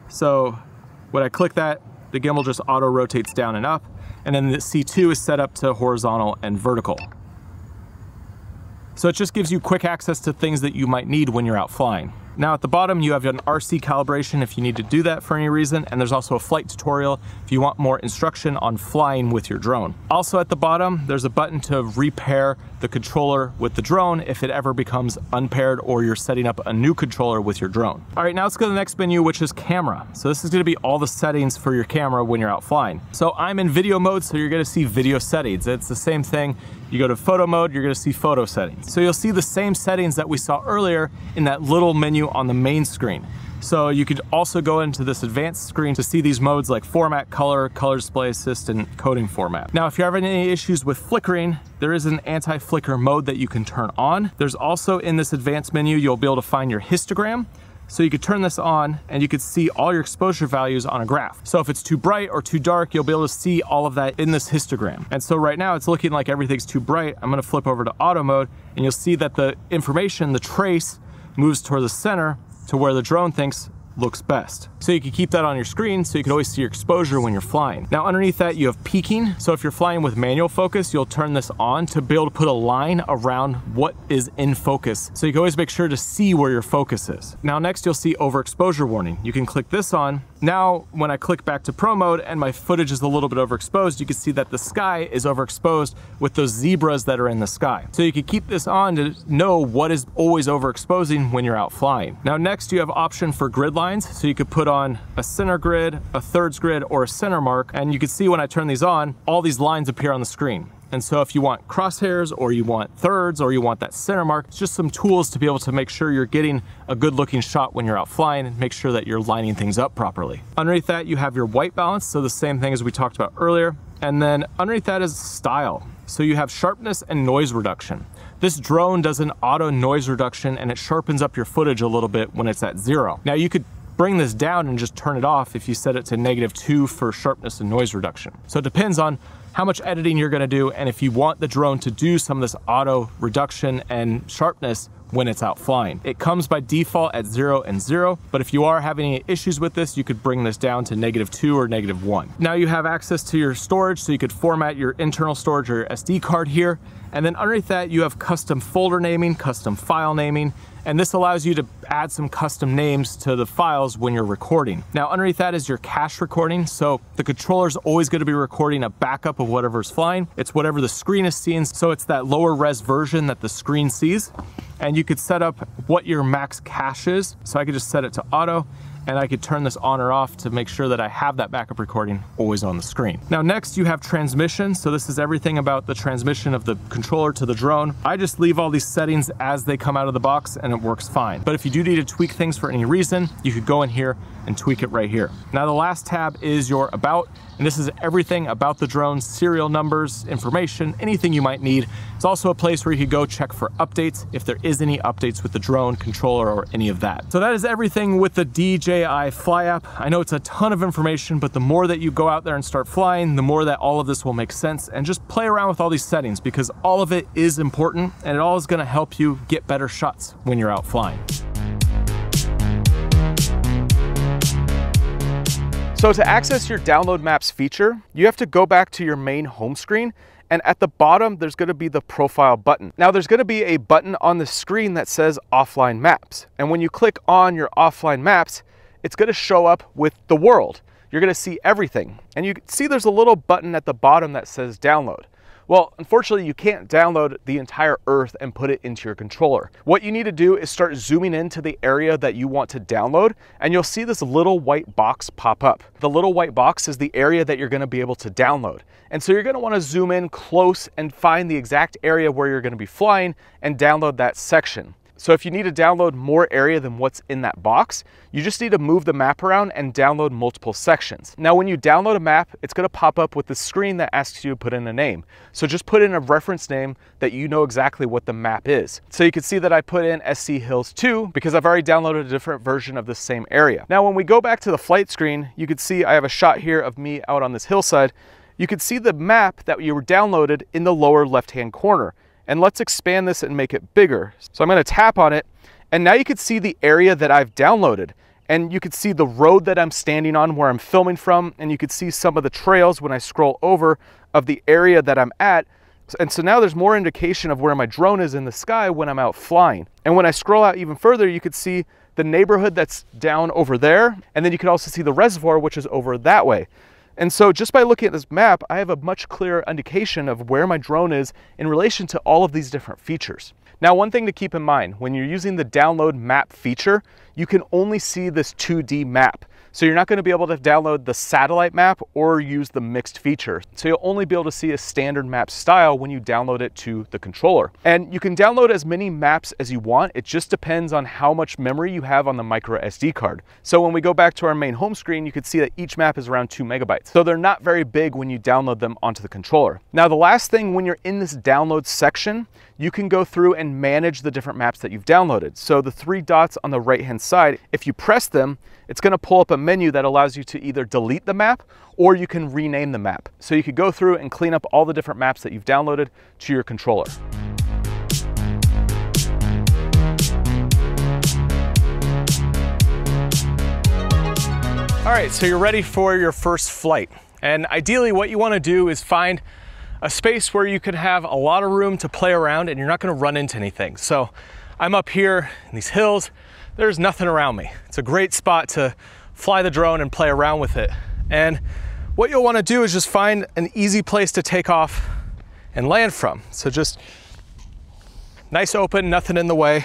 So when I click that, the gimbal just auto rotates down and up. And then the C2 is set up to horizontal and vertical. So it just gives you quick access to things that you might need when you're out flying. Now at the bottom, you have an RC calibration if you need to do that for any reason, and there's also a flight tutorial if you want more instruction on flying with your drone. Also at the bottom, there's a button to repair the controller with the drone if it ever becomes unpaired or you're setting up a new controller with your drone. All right, now let's go to the next menu, which is camera. So this is gonna be all the settings for your camera when you're out flying. So I'm in video mode, so you're gonna see video settings. It's the same thing. You go to photo mode, you're gonna see photo settings. So you'll see the same settings that we saw earlier in that little menu on the main screen. So you could also go into this advanced screen to see these modes like format, color, color display assist, and coding format. Now, if you're having any issues with flickering, there is an anti-flicker mode that you can turn on. There's also in this advanced menu, you'll be able to find your histogram. So you could turn this on and you could see all your exposure values on a graph. So if it's too bright or too dark, you'll be able to see all of that in this histogram. And so right now it's looking like everything's too bright. I'm gonna flip over to auto mode and you'll see that the information, the trace, moves toward the center to where the drone thinks looks best. So you can keep that on your screen so you can always see your exposure when you're flying. Now underneath that you have peaking. So if you're flying with manual focus, you'll turn this on to be able to put a line around what is in focus. So you can always make sure to see where your focus is. Now next you'll see overexposure warning. You can click this on. Now when I click back to pro mode and my footage is a little bit overexposed, you can see that the sky is overexposed with those zebras that are in the sky. So you can keep this on to know what is always overexposing when you're out flying. Now next you have option for grid lines. So you could put on a center grid, a thirds grid, or a center mark. And you can see when I turn these on, all these lines appear on the screen. And so if you want crosshairs or you want thirds or you want that center mark, it's just some tools to be able to make sure you're getting a good looking shot when you're out flying and make sure that you're lining things up properly. Underneath that, you have your white balance. So the same thing as we talked about earlier. And then underneath that is style. So you have sharpness and noise reduction. This drone does an auto noise reduction and it sharpens up your footage a little bit when it's at 0. Now you could bring this down and just turn it off if you set it to -2 for sharpness and noise reduction. So it depends on how much editing you're gonna do and if you want the drone to do some of this auto reduction and sharpness when it's out flying. It comes by default at 0 and 0, but if you are having any issues with this, you could bring this down to -2 or -1. Now you have access to your storage, so you could format your internal storage or your SD card here. And then underneath that, you have custom folder naming, custom file naming, and this allows you to add some custom names to the files when you're recording. Now underneath that is your cache recording, so the controller's always gonna be recording a backup of whatever's flying. It's whatever the screen is seeing, so it's that lower res version that the screen sees. And you could set up what your max cache is. So I could just set it to auto, and I could turn this on or off to make sure that I have that backup recording always on the screen. Now next you have transmission. So this is everything about the transmission of the controller to the drone. I just leave all these settings as they come out of the box and it works fine. But if you do need to tweak things for any reason, you could go in here and tweak it right here. Now the last tab is your about, and this is everything about the drone, serial numbers, information, anything you might need. It's also a place where you could go check for updates if there is any updates with the drone, controller, or any of that. So that is everything with the DJI Fly app. I know it's a ton of information, but the more that you go out there and start flying, the more that all of this will make sense. And just play around with all these settings because all of it is important and it all is gonna help you get better shots when you're out flying. So to access your download maps feature, you have to go back to your main home screen, and at the bottom, there's gonna be the profile button. Now there's gonna be a button on the screen that says offline maps. And when you click on your offline maps, it's gonna show up with the world. You're gonna see everything. And you can see there's a little button at the bottom that says download. Well, unfortunately, you can't download the entire Earth and put it into your controller. What you need to do is start zooming into the area that you want to download, and you'll see this little white box pop up. The little white box is the area that you're gonna be able to download. And so you're gonna wanna zoom in close and find the exact area where you're gonna be flying and download that section. So if you need to download more area than what's in that box, you just need to move the map around and download multiple sections. Now, when you download a map, it's gonna pop up with the screen that asks you to put in a name. So just put in a reference name that you know exactly what the map is. So you can see that I put in SC Hills 2 because I've already downloaded a different version of the same area. Now, when we go back to the flight screen, you can see I have a shot here of me out on this hillside. You can see the map that you were downloaded in the lower left-hand corner. And let's expand this and make it bigger. So I'm gonna tap on it, and now you can see the area that I've downloaded. And you can see the road that I'm standing on where I'm filming from, and you can see some of the trails when I scroll over of the area that I'm at. And so now there's more indication of where my drone is in the sky when I'm out flying. And when I scroll out even further, you can see the neighborhood that's down over there, and then you can also see the reservoir, which is over that way. And so just by looking at this map, I have a much clearer indication of where my drone is in relation to all of these different features. Now, one thing to keep in mind, when you're using the download map feature, you can only see this 2D map. So you're not going to be able to download the satellite map or use the mixed feature. So you'll only be able to see a standard map style when you download it to the controller. And you can download as many maps as you want. It just depends on how much memory you have on the micro SD card. So when we go back to our main home screen, you can see that each map is around 2 megabytes. So they're not very big when you download them onto the controller. Now, the last thing, when you're in this download section, you can go through and manage the different maps that you've downloaded. So the 3 dots on the right-hand side, if you press them, it's gonna pull up a menu that allows you to either delete the map or you can rename the map. So you could go through and clean up all the different maps that you've downloaded to your controller. All right, so you're ready for your first flight. And ideally what you wanna do is find a space where you can have a lot of room to play around and you're not gonna run into anything. So I'm up here in these hills, there's nothing around me. It's a great spot to fly the drone and play around with it. And what you'll wanna do is just find an easy place to take off and land from. So just nice open, nothing in the way.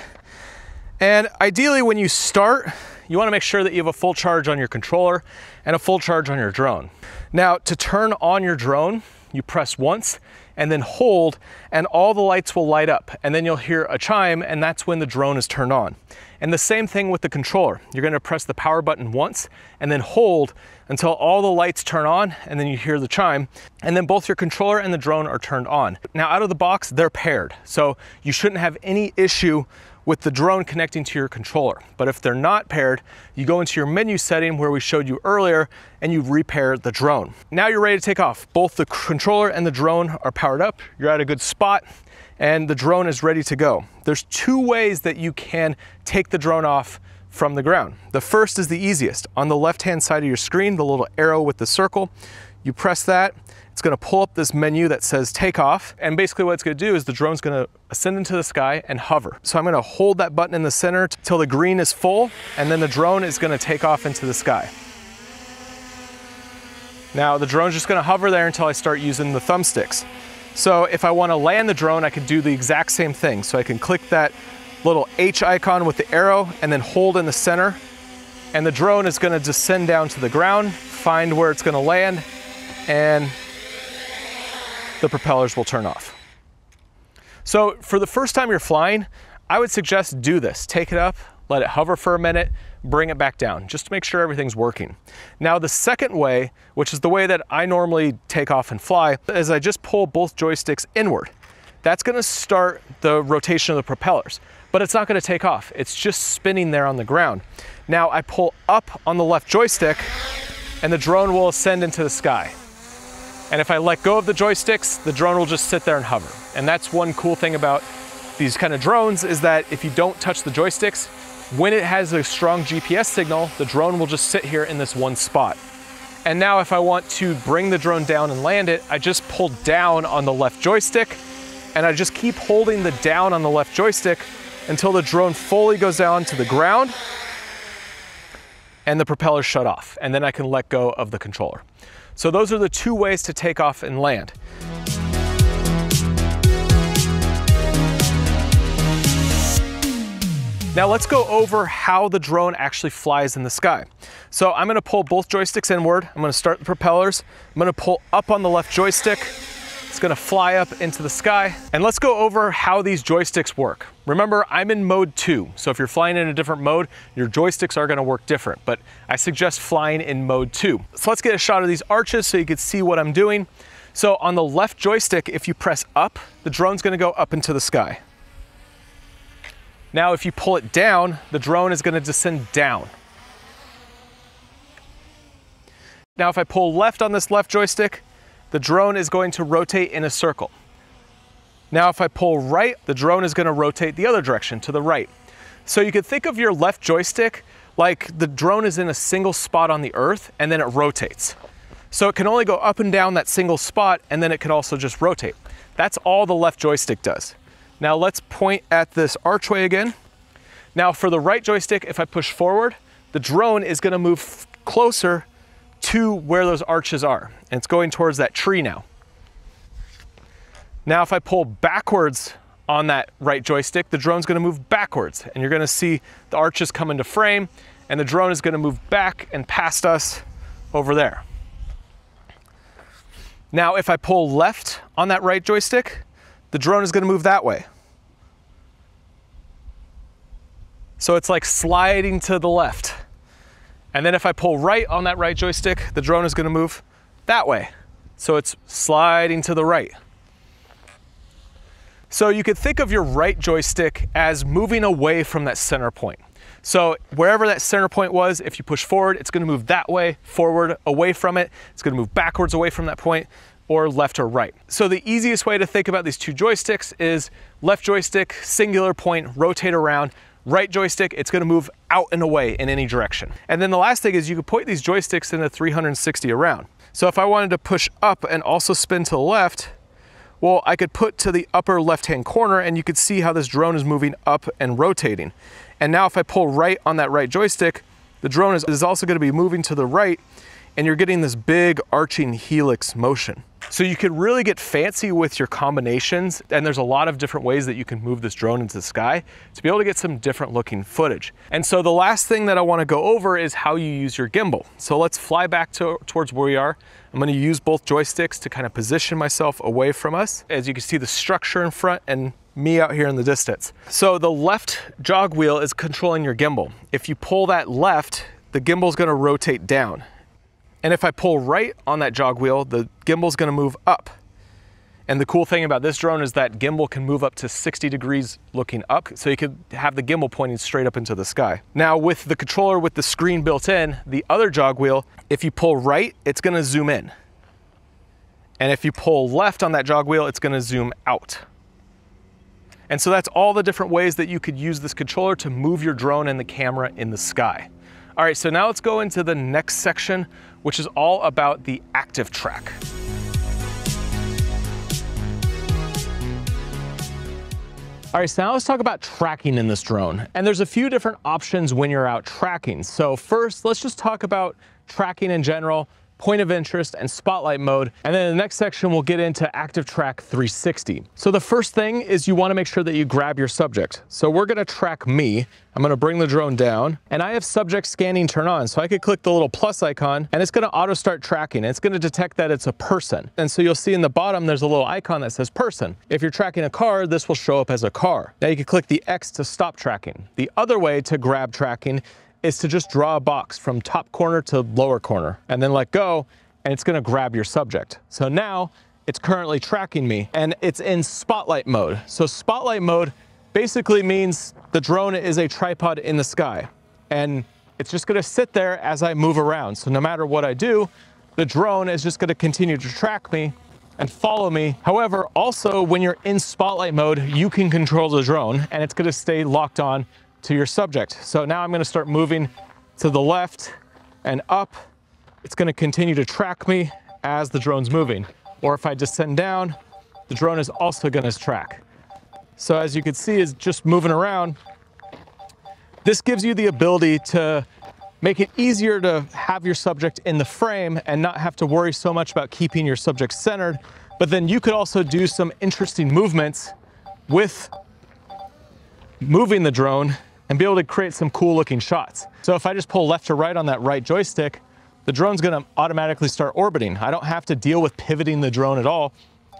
And ideally when you start, you wanna make sure that you have a full charge on your controller and a full charge on your drone. Now, to turn on your drone, you press once and then hold, and all the lights will light up, and then you'll hear a chime, and that's when the drone is turned on. And the same thing with the controller. You're gonna press the power button once and then hold until all the lights turn on, and then you hear the chime, and then both your controller and the drone are turned on. Now, out of the box, they're paired, so you shouldn't have any issue with the drone connecting to your controller. But if they're not paired, you go into your menu setting where we showed you earlier and you repair the drone. Now you're ready to take off. Both the controller and the drone are powered up. You're at a good spot and the drone is ready to go. There's 2 ways that you can take the drone off from the ground. The first is the easiest. On the left-hand side of your screen, the little arrow with the circle, you press that, it's gonna pull up this menu that says take off. And basically what it's gonna do is the drone's gonna ascend into the sky and hover. So I'm gonna hold that button in the center till the green is full, and then the drone is gonna take off into the sky. Now the drone's just gonna hover there until I start using the thumbsticks. So if I wanna land the drone, I can do the exact same thing. So I can click that little H icon with the arrow and then hold in the center, and the drone is gonna descend down to the ground, find where it's gonna land, and the propellers will turn off. So for the first time you're flying, I would suggest do this. Take it up, let it hover for a minute, bring it back down, just to make sure everything's working. Now the second way, which is the way that I normally take off and fly, is I just pull both joysticks inward. That's gonna start the rotation of the propellers, but it's not gonna take off. It's just spinning there on the ground. Now I pull up on the left joystick and the drone will ascend into the sky. And if I let go of the joysticks, the drone will just sit there and hover. And that's one cool thing about these kind of drones, is that if you don't touch the joysticks, when it has a strong GPS signal, the drone will just sit here in this one spot. And now if I want to bring the drone down and land it, I just pull down on the left joystick, and I just keep holding the down on the left joystick until the drone fully goes down to the ground and the propellers shut off. And then I can let go of the controller. So those are the two ways to take off and land. Now let's go over how the drone actually flies in the sky. So I'm gonna pull both joysticks inward. I'm gonna start the propellers. I'm gonna pull up on the left joystick. It's gonna fly up into the sky. And let's go over how these joysticks work. Remember, I'm in mode 2. So if you're flying in a different mode, your joysticks are gonna work different, but I suggest flying in mode 2. So let's get a shot of these arches so you can see what I'm doing. So on the left joystick, if you press up, the drone's gonna go up into the sky. Now, if you pull it down, the drone is gonna descend down. Now, if I pull left on this left joystick, the drone is going to rotate in a circle. Now, if I pull right, the drone is gonna rotate the other direction, to the right. So you could think of your left joystick like the drone is in a single spot on the earth, and then it rotates. So it can only go up and down that single spot, and then it can also just rotate. That's all the left joystick does. Now let's point at this archway again. Now for the right joystick, if I push forward, the drone is gonna move closer to where those arches are. And it's going towards that tree now. Now if I pull backwards on that right joystick, the drone's gonna move backwards. And you're gonna see the arches come into frame, and the drone is gonna move back and past us over there. Now if I pull left on that right joystick, the drone is gonna move that way. So it's like sliding to the left. And then if I pull right on that right joystick, the drone is gonna move that way. So it's sliding to the right. So you could think of your right joystick as moving away from that center point. So wherever that center point was, if you push forward, it's gonna move that way, forward, away from it. It's gonna move backwards away from that point, or left or right. So the easiest way to think about these two joysticks is left joystick, singular point, rotate around. Right joystick, it's gonna move out and away in any direction. And then the last thing is you could point these joysticks in a 360 around. So if I wanted to push up and also spin to the left, well, I could put to the upper left-hand corner, and you could see how this drone is moving up and rotating. And now if I pull right on that right joystick, the drone is also gonna be moving to the right, and you're getting this big arching helix motion. So you could really get fancy with your combinations, and there's a lot of different ways that you can move this drone into the sky to be able to get some different looking footage. And so the last thing that I want to go over is how you use your gimbal. So let's fly back towards where we are. I'm going to use both joysticks to kind of position myself away from us. As you can see, the structure in front and me out here in the distance. So the left jog wheel is controlling your gimbal. If you pull that left, the gimbal is going to rotate down. And if I pull right on that jog wheel, the gimbal's gonna move up. And the cool thing about this drone is that gimbal can move up to 60 degrees looking up, so you could have the gimbal pointing straight up into the sky. Now with the controller with the screen built in, the other jog wheel, if you pull right, it's gonna zoom in. And if you pull left on that jog wheel, it's gonna zoom out. And so that's all the different ways that you could use this controller to move your drone and the camera in the sky. All right, so now let's go into the next section, which is all about the active track. All right, so now let's talk about tracking in this drone. And there's a few different options when you're out tracking. So first, let's just talk about tracking in general. point of interest, and spotlight mode. And then in the next section, we'll get into Active Track 360. So the first thing is you want to make sure that you grab your subject. So we're going to track me. I'm going to bring the drone down, and I have subject scanning turned on. So I could click the little plus icon and it's going to auto start tracking. It's going to detect that it's a person. And so you'll see in the bottom, there's a little icon that says person. If you're tracking a car, this will show up as a car. Now you can click the X to stop tracking. The other way to grab tracking is to just draw a box from top corner to lower corner and then let go, and it's gonna grab your subject. So now it's currently tracking me and it's in spotlight mode. So spotlight mode basically means the drone is a tripod in the sky and it's just gonna sit there as I move around. So no matter what I do, the drone is just gonna continue to track me and follow me. However, also when you're in spotlight mode, you can control the drone and it's gonna stay locked on to your subject. So now I'm going to start moving to the left and up. It's going to continue to track me as the drone's moving. Or if I descend down, the drone is also going to track. So as you can see, it's just moving around. This gives you the ability to make it easier to have your subject in the frame and not have to worry so much about keeping your subject centered. But then you could also do some interesting movements with moving the drone and be able to create some cool looking shots. So if I just pull left or right on that right joystick, the drone's gonna automatically start orbiting. I don't have to deal with pivoting the drone at all,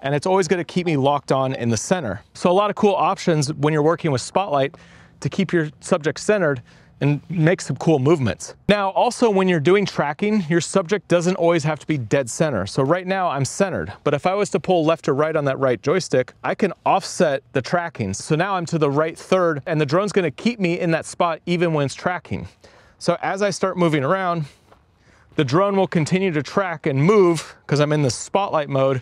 and it's always gonna keep me locked on in the center. So a lot of cool options when you're working with Spotlight to keep your subject centered and make some cool movements. Now, also when you're doing tracking, your subject doesn't always have to be dead center. So right now I'm centered, but if I was to pull left or right on that right joystick, I can offset the tracking. So now I'm to the right third and the drone's gonna keep me in that spot even when it's tracking. So as I start moving around, the drone will continue to track and move because I'm in the spotlight mode,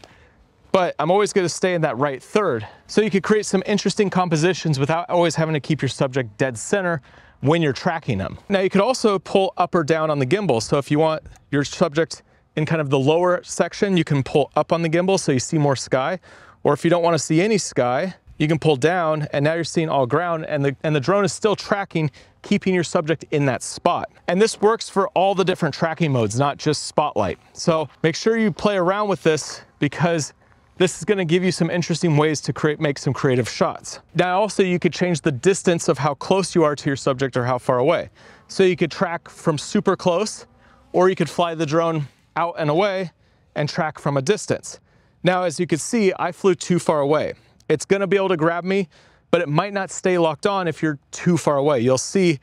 but I'm always gonna stay in that right third. So you could create some interesting compositions without always having to keep your subject dead center when you're tracking them. Now you could also pull up or down on the gimbal. So if you want your subject in kind of the lower section, you can pull up on the gimbal so you see more sky. Or if you don't want to see any sky, you can pull down and now you're seeing all ground and the drone is still tracking, keeping your subject in that spot. And this works for all the different tracking modes, not just Spotlight. So make sure you play around with this because this is going to give you some interesting ways to make some creative shots. Now also you could change the distance of how close you are to your subject or how far away. So you could track from super close, or you could fly the drone out and away and track from a distance. Now as you can see, I flew too far away. It's going to be able to grab me, but it might not stay locked on if you're too far away. You'll see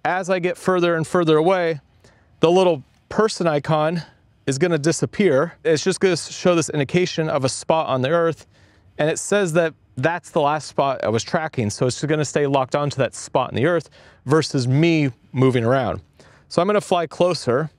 as I get further and further away, the little person icon is going to disappear. It's just going to show this indication of a spot on the earth, and it says that that's the last spot I was tracking, so it's going to stay locked onto that spot in the earth versus me moving around. So I'm going to fly closer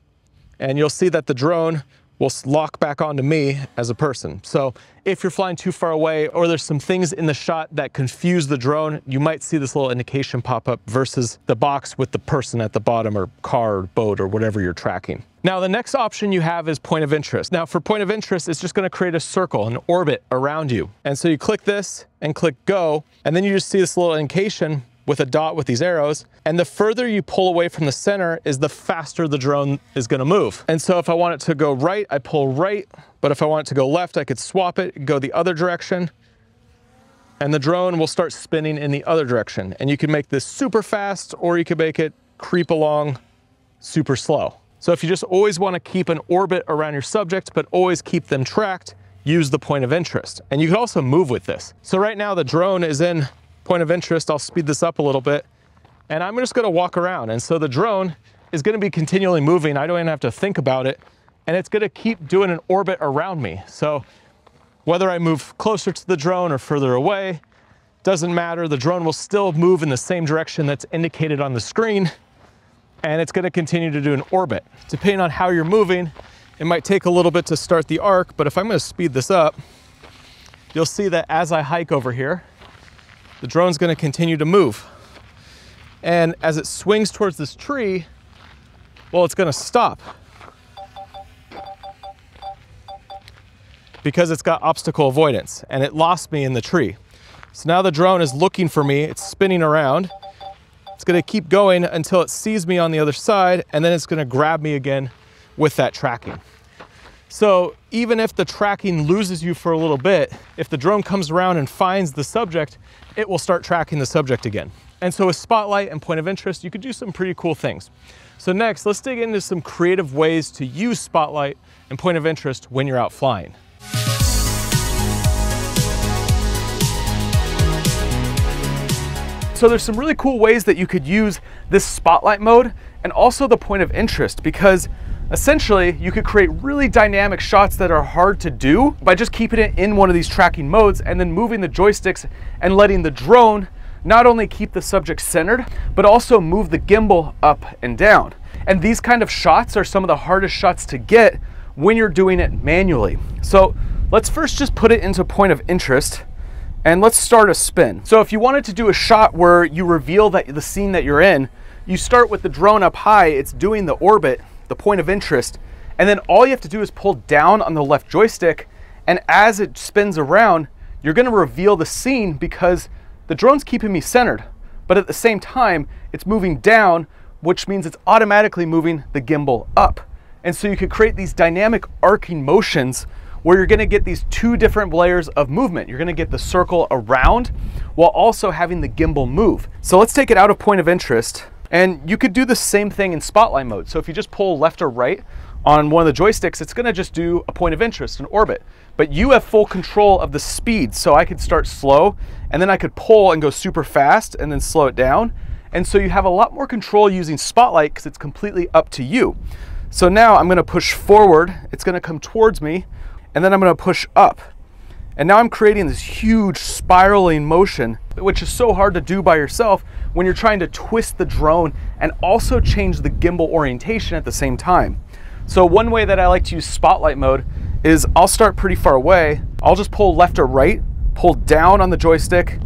and you'll see that the drone will lock back onto me as a person. So if you're flying too far away or there's some things in the shot that confuse the drone, you might see this little indication pop up versus the box with the person at the bottom or car or boat or whatever you're tracking. Now the next option you have is point of interest. Now for point of interest, it's just gonna create a circle, an orbit around you. And so you click this and click go, and then you just see this little indication with a dot with these arrows. And the further you pull away from the center is the faster the drone is gonna move. And so if I want it to go right, I pull right, but if I want it to go left, I could swap it, go the other direction, and the drone will start spinning in the other direction. And you can make this super fast, or you can make it creep along super slow. So if you just always wanna keep an orbit around your subject, but always keep them tracked, use the point of interest. And you can also move with this. So right now the drone is in point of interest. I'll speed this up a little bit, and I'm just gonna walk around. And so the drone is gonna be continually moving. I don't even have to think about it. And it's gonna keep doing an orbit around me. So whether I move closer to the drone or further away, doesn't matter. The drone will still move in the same direction that's indicated on the screen, and it's gonna continue to do an orbit. Depending on how you're moving, it might take a little bit to start the arc, but if I'm gonna speed this up, you'll see that as I hike over here, the drone's gonna continue to move. And as it swings towards this tree, well, it's gonna stop because it's got obstacle avoidance and it lost me in the tree. So now the drone is looking for me, it's spinning around. It's gonna keep going until it sees me on the other side, and then it's gonna grab me again with that tracking. So even if the tracking loses you for a little bit, if the drone comes around and finds the subject, it will start tracking the subject again. And so with Spotlight and Point of Interest, you could do some pretty cool things. So next, let's dig into some creative ways to use Spotlight and Point of Interest when you're out flying. So there's some really cool ways that you could use this Spotlight mode and also the Point of Interest, because essentially you could create really dynamic shots that are hard to do by just keeping it in one of these tracking modes and then moving the joysticks and letting the drone not only keep the subject centered, but also move the gimbal up and down. And these kind of shots are some of the hardest shots to get when you're doing it manually. So let's first just put it into Point of Interest and let's start a spin. So if you wanted to do a shot where you reveal that the scene that you're in, you start with the drone up high, it's doing the orbit, the Point of Interest, and then all you have to do is pull down on the left joystick, and as it spins around, you're gonna reveal the scene because the drone's keeping me centered, but at the same time, it's moving down, which means it's automatically moving the gimbal up. And so you could create these dynamic arcing motions where you're gonna get these two different layers of movement. You're gonna get the circle around while also having the gimbal move. So let's take it out of Point of Interest, and you could do the same thing in Spotlight mode. So if you just pull left or right on one of the joysticks, it's gonna just do a Point of Interest, an orbit. But you have full control of the speed, so I could start slow, and then I could pull and go super fast and then slow it down. And so you have a lot more control using Spotlight because it's completely up to you. So now I'm gonna push forward, it's gonna come towards me, and then I'm gonna push up. And now I'm creating this huge spiraling motion, which is so hard to do by yourself when you're trying to twist the drone and also change the gimbal orientation at the same time. So one way that I like to use Spotlight mode is I'll start pretty far away. I'll just pull left or right, pull down on the joystick,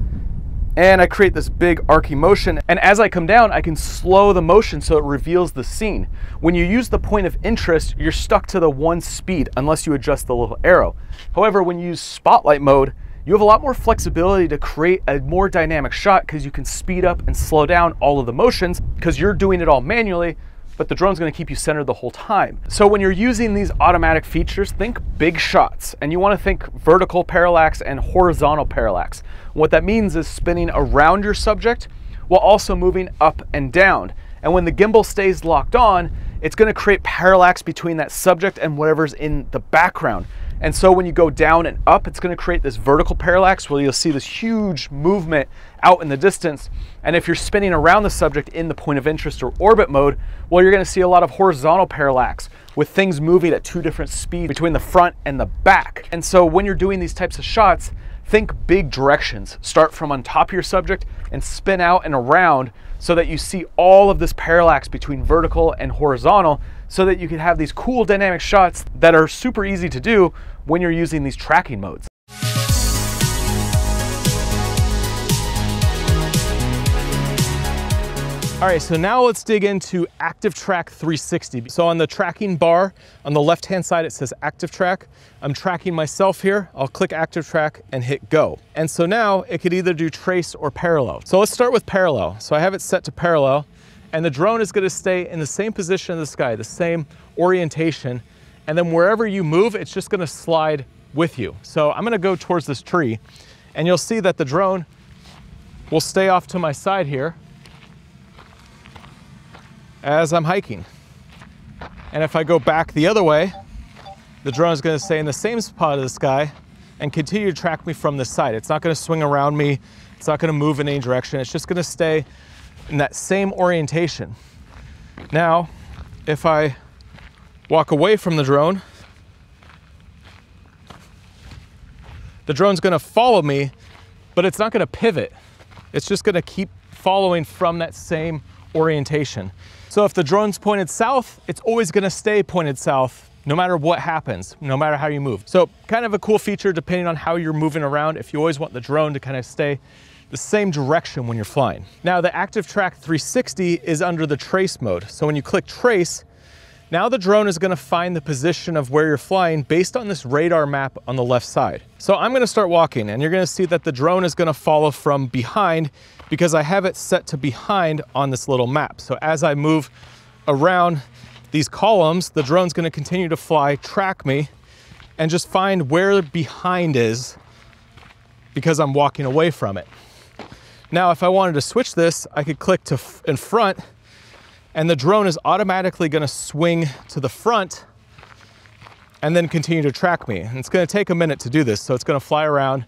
and I create this big arcing motion. And as I come down, I can slow the motion so it reveals the scene. When you use the Point of Interest, you're stuck to the one speed unless you adjust the little arrow. However, when you use Spotlight mode, you have a lot more flexibility to create a more dynamic shot because you can speed up and slow down all of the motions because you're doing it all manually, but the drone's gonna keep you centered the whole time. So when you're using these automatic features, think big shots, and you wanna think vertical parallax and horizontal parallax. What that means is spinning around your subject while also moving up and down. And when the gimbal stays locked on, it's gonna create parallax between that subject and whatever's in the background. And so when you go down and up, it's gonna create this vertical parallax where you'll see this huge movement out in the distance. And if you're spinning around the subject in the Point of Interest or orbit mode, well, you're gonna see a lot of horizontal parallax with things moving at two different speeds between the front and the back. And so when you're doing these types of shots, think big directions. Start from on top of your subject and spin out and around so that you see all of this parallax between vertical and horizontal so that you can have these cool dynamic shots that are super easy to do when you're using these tracking modes. All right, so now let's dig into Active Track 360. So on the tracking bar, on the left-hand side, it says Active Track. I'm tracking myself here. I'll click Active Track and hit go. And so now it could either do trace or parallel. So let's start with parallel. So I have it set to parallel, and the drone is gonna stay in the same position in the sky, the same orientation. And then wherever you move, it's just gonna slide with you. So I'm gonna go towards this tree, and you'll see that the drone will stay off to my side here as I'm hiking. And if I go back the other way, the drone is gonna stay in the same spot of the sky and continue to track me from this side. It's not gonna swing around me. It's not gonna move in any direction. It's just gonna stay in that same orientation. Now, if I walk away from the drone's gonna follow me, but it's not gonna pivot. It's just gonna keep following from that same orientation. So if the drone's pointed south, it's always gonna stay pointed south no matter what happens, no matter how you move. So kind of a cool feature depending on how you're moving around if you always want the drone to kind of stay the same direction when you're flying. Now the Active Track 360 is under the trace mode. So when you click trace, now the drone is gonna find the position of where you're flying based on this radar map on the left side. So I'm gonna start walking, and you're gonna see that the drone is gonna follow from behind because I have it set to behind on this little map. So as I move around, these columns, the drone's gonna continue to fly, track me, and just find where behind is because I'm walking away from it. Now, if I wanted to switch this, I could click to in front, and the drone is automatically gonna swing to the front and then continue to track me. And it's gonna take a minute to do this, so it's gonna fly around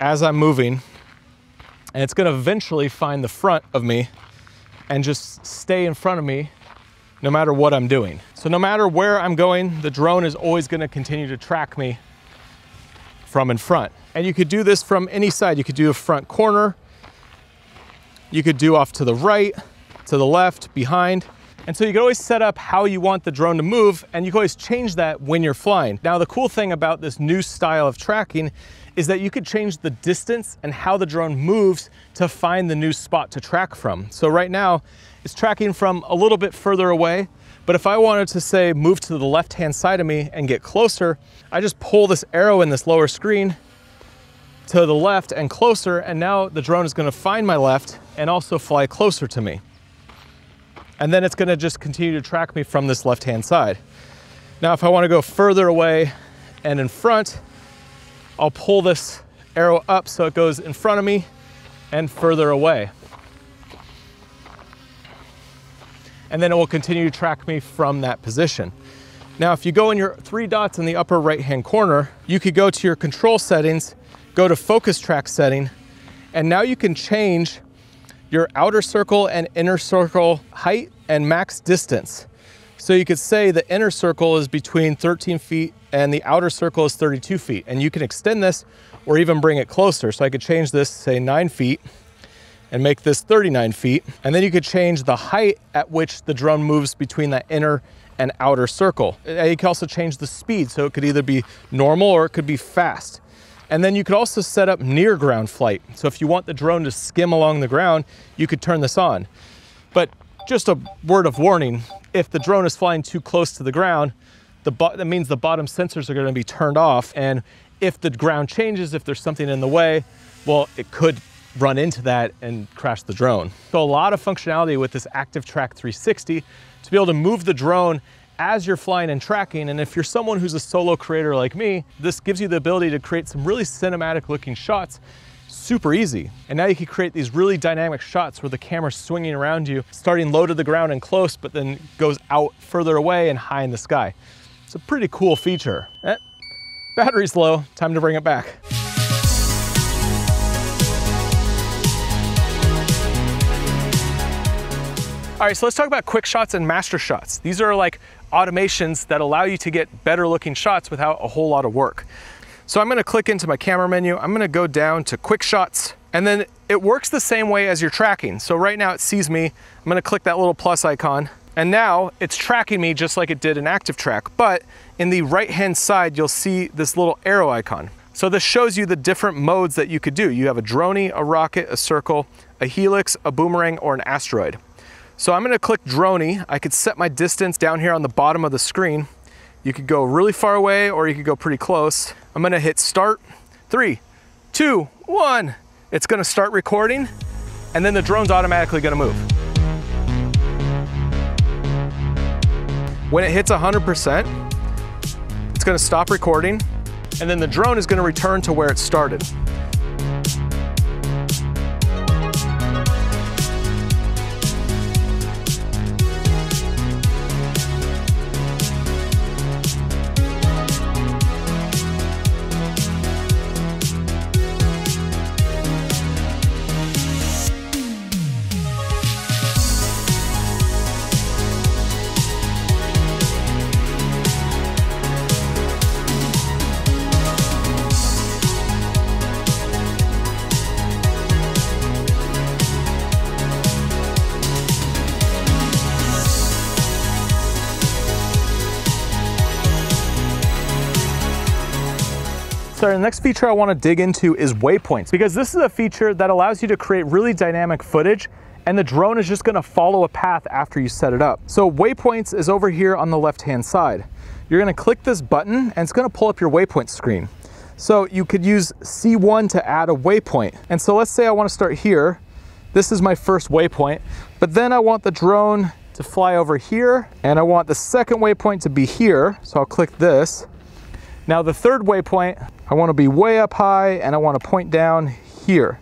as I'm moving, and it's gonna eventually find the front of me and just stay in front of me no matter what I'm doing. So no matter where I'm going, the drone is always gonna continue to track me from in front. And you could do this from any side. You could do a front corner, you could do off to the right, to the left, behind. And so you can always set up how you want the drone to move, and you can always change that when you're flying. Now, the cool thing about this new style of tracking is that you could change the distance and how the drone moves to find the new spot to track from. So right now, it's tracking from a little bit further away, but if I wanted to say move to the left-hand side of me and get closer, I just pull this arrow in this lower screen to the left and closer, and now the drone is gonna find my left and also fly closer to me. And then it's gonna just continue to track me from this left-hand side. Now, if I wanna go further away and in front, I'll pull this arrow up so it goes in front of me and further away. And then it will continue to track me from that position. Now, if you go in your 3 dots in the upper right-hand corner, you could go to your control settings, go to focus track setting, and now you can change your outer circle and inner circle height and max distance. So you could say the inner circle is between 13 feet and the outer circle is 32 feet. And you can extend this or even bring it closer. So I could change this, say 9 feet, and make this 39 feet. And then you could change the height at which the drone moves between that inner and outer circle. You can also change the speed. So it could either be normal or it could be fast. And then you could also set up near ground flight. So if you want the drone to skim along the ground, you could turn this on. But just a word of warning, if the drone is flying too close to the ground, that means the bottom sensors are gonna be turned off. And if the ground changes, if there's something in the way, well, it could run into that and crash the drone. So a lot of functionality with this ActiveTrack 360 to be able to move the drone as you're flying and tracking. And if you're someone who's a solo creator like me, this gives you the ability to create some really cinematic looking shots super easy. And now you can create these really dynamic shots where the camera's swinging around you, starting low to the ground and close, but then goes out further away and high in the sky. It's a pretty cool feature. Battery's low, time to bring it back. All right, so let's talk about quick shots and master shots. These are like automations that allow you to get better looking shots without a whole lot of work. So I'm gonna click into my camera menu. I'm gonna go down to quick shots, and then it works the same way as you're tracking. So right now it sees me. I'm gonna click that little plus icon, and now it's tracking me just like it did in ActiveTrack. But in the right-hand side, you'll see this little arrow icon. So this shows you the different modes that you could do. You have a droney, a rocket, a circle, a helix, a boomerang, or an asteroid. So I'm gonna click droney. I could set my distance down here on the bottom of the screen. You could go really far away or you could go pretty close. I'm gonna hit start. 3, 2, 1. It's gonna start recording, and then the drone's automatically gonna move. When it hits 100%, it's gonna stop recording, and then the drone is gonna return to where it started. So the next feature I want to dig into is waypoints, because this is a feature that allows you to create really dynamic footage, and the drone is just going to follow a path after you set it up. So waypoints is over here on the left-hand side. You're going to click this button and it's going to pull up your waypoint screen. So you could use C1 to add a waypoint. And so let's say I want to start here. This is my first waypoint, but then I want the drone to fly over here, and I want the second waypoint to be here, so I'll click this. Now the third waypoint, I want to be way up high, and I want to point down here.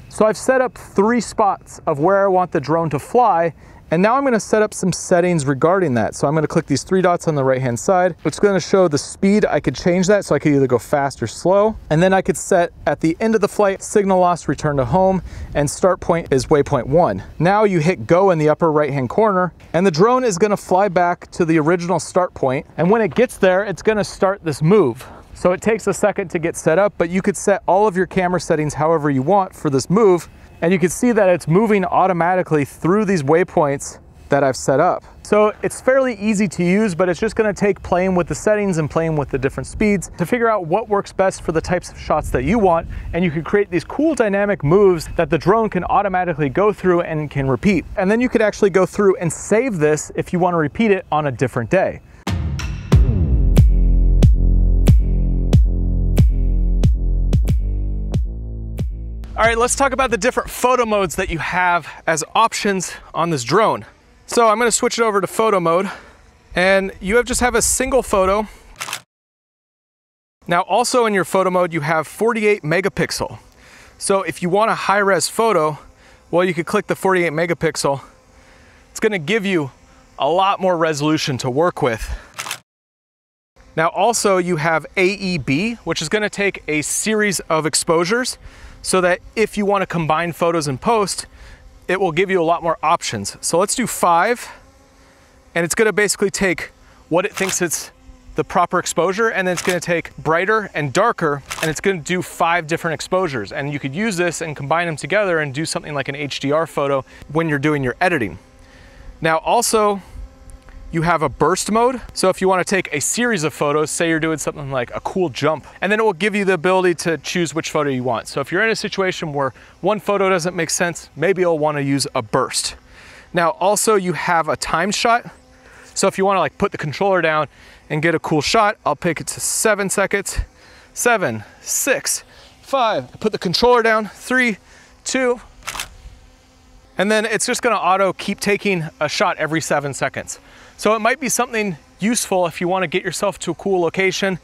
So I've set up 3 spots of where I want the drone to fly, and now I'm going to set up some settings regarding that. So I'm going to click these 3 dots on the right hand side. It's going to show the speed. I could change that, so I could either go fast or slow. And then I could set at the end of the flight, signal loss, return to home, and start point is waypoint 1. Now you hit go in the upper right hand corner, and the drone is going to fly back to the original start point. And when it gets there, it's going to start this move. So it takes a second to get set up, but you could set all of your camera settings however you want for this move. And you can see that it's moving automatically through these waypoints that I've set up. So it's fairly easy to use, but it's just gonna take playing with the settings and playing with the different speeds to figure out what works best for the types of shots that you want. And you can create these cool dynamic moves that the drone can automatically go through and can repeat. And then you could actually go through and save this if you wanna repeat it on a different day. All right, let's talk about the different photo modes that you have as options on this drone. So I'm gonna switch it over to photo mode, and you just have a single photo. Now also in your photo mode, you have 48 megapixel. So if you want a high res photo, well, you could click the 48 megapixel. It's gonna give you a lot more resolution to work with. Now also you have AEB, which is gonna take a series of exposures, so that if you want to combine photos in post, it will give you a lot more options. So let's do 5, and it's going to basically take what it thinks it's the proper exposure, and then it's going to take brighter and darker, and it's going to do 5 different exposures. And you could use this and combine them together and do something like an HDR photo when you're doing your editing. Now also, you have a burst mode. So if you want to take a series of photos, say you're doing something like a cool jump, and then it will give you the ability to choose which photo you want. So if you're in a situation where one photo doesn't make sense, maybe you'll want to use a burst. Now also you have a time shot. So if you want to like put the controller down and get a cool shot, I'll pick it to 7 seconds. 7, 6, 5, put the controller down, 3, 2, and then it's just gonna auto keep taking a shot every 7 seconds. So it might be something useful if you want to get yourself to a cool location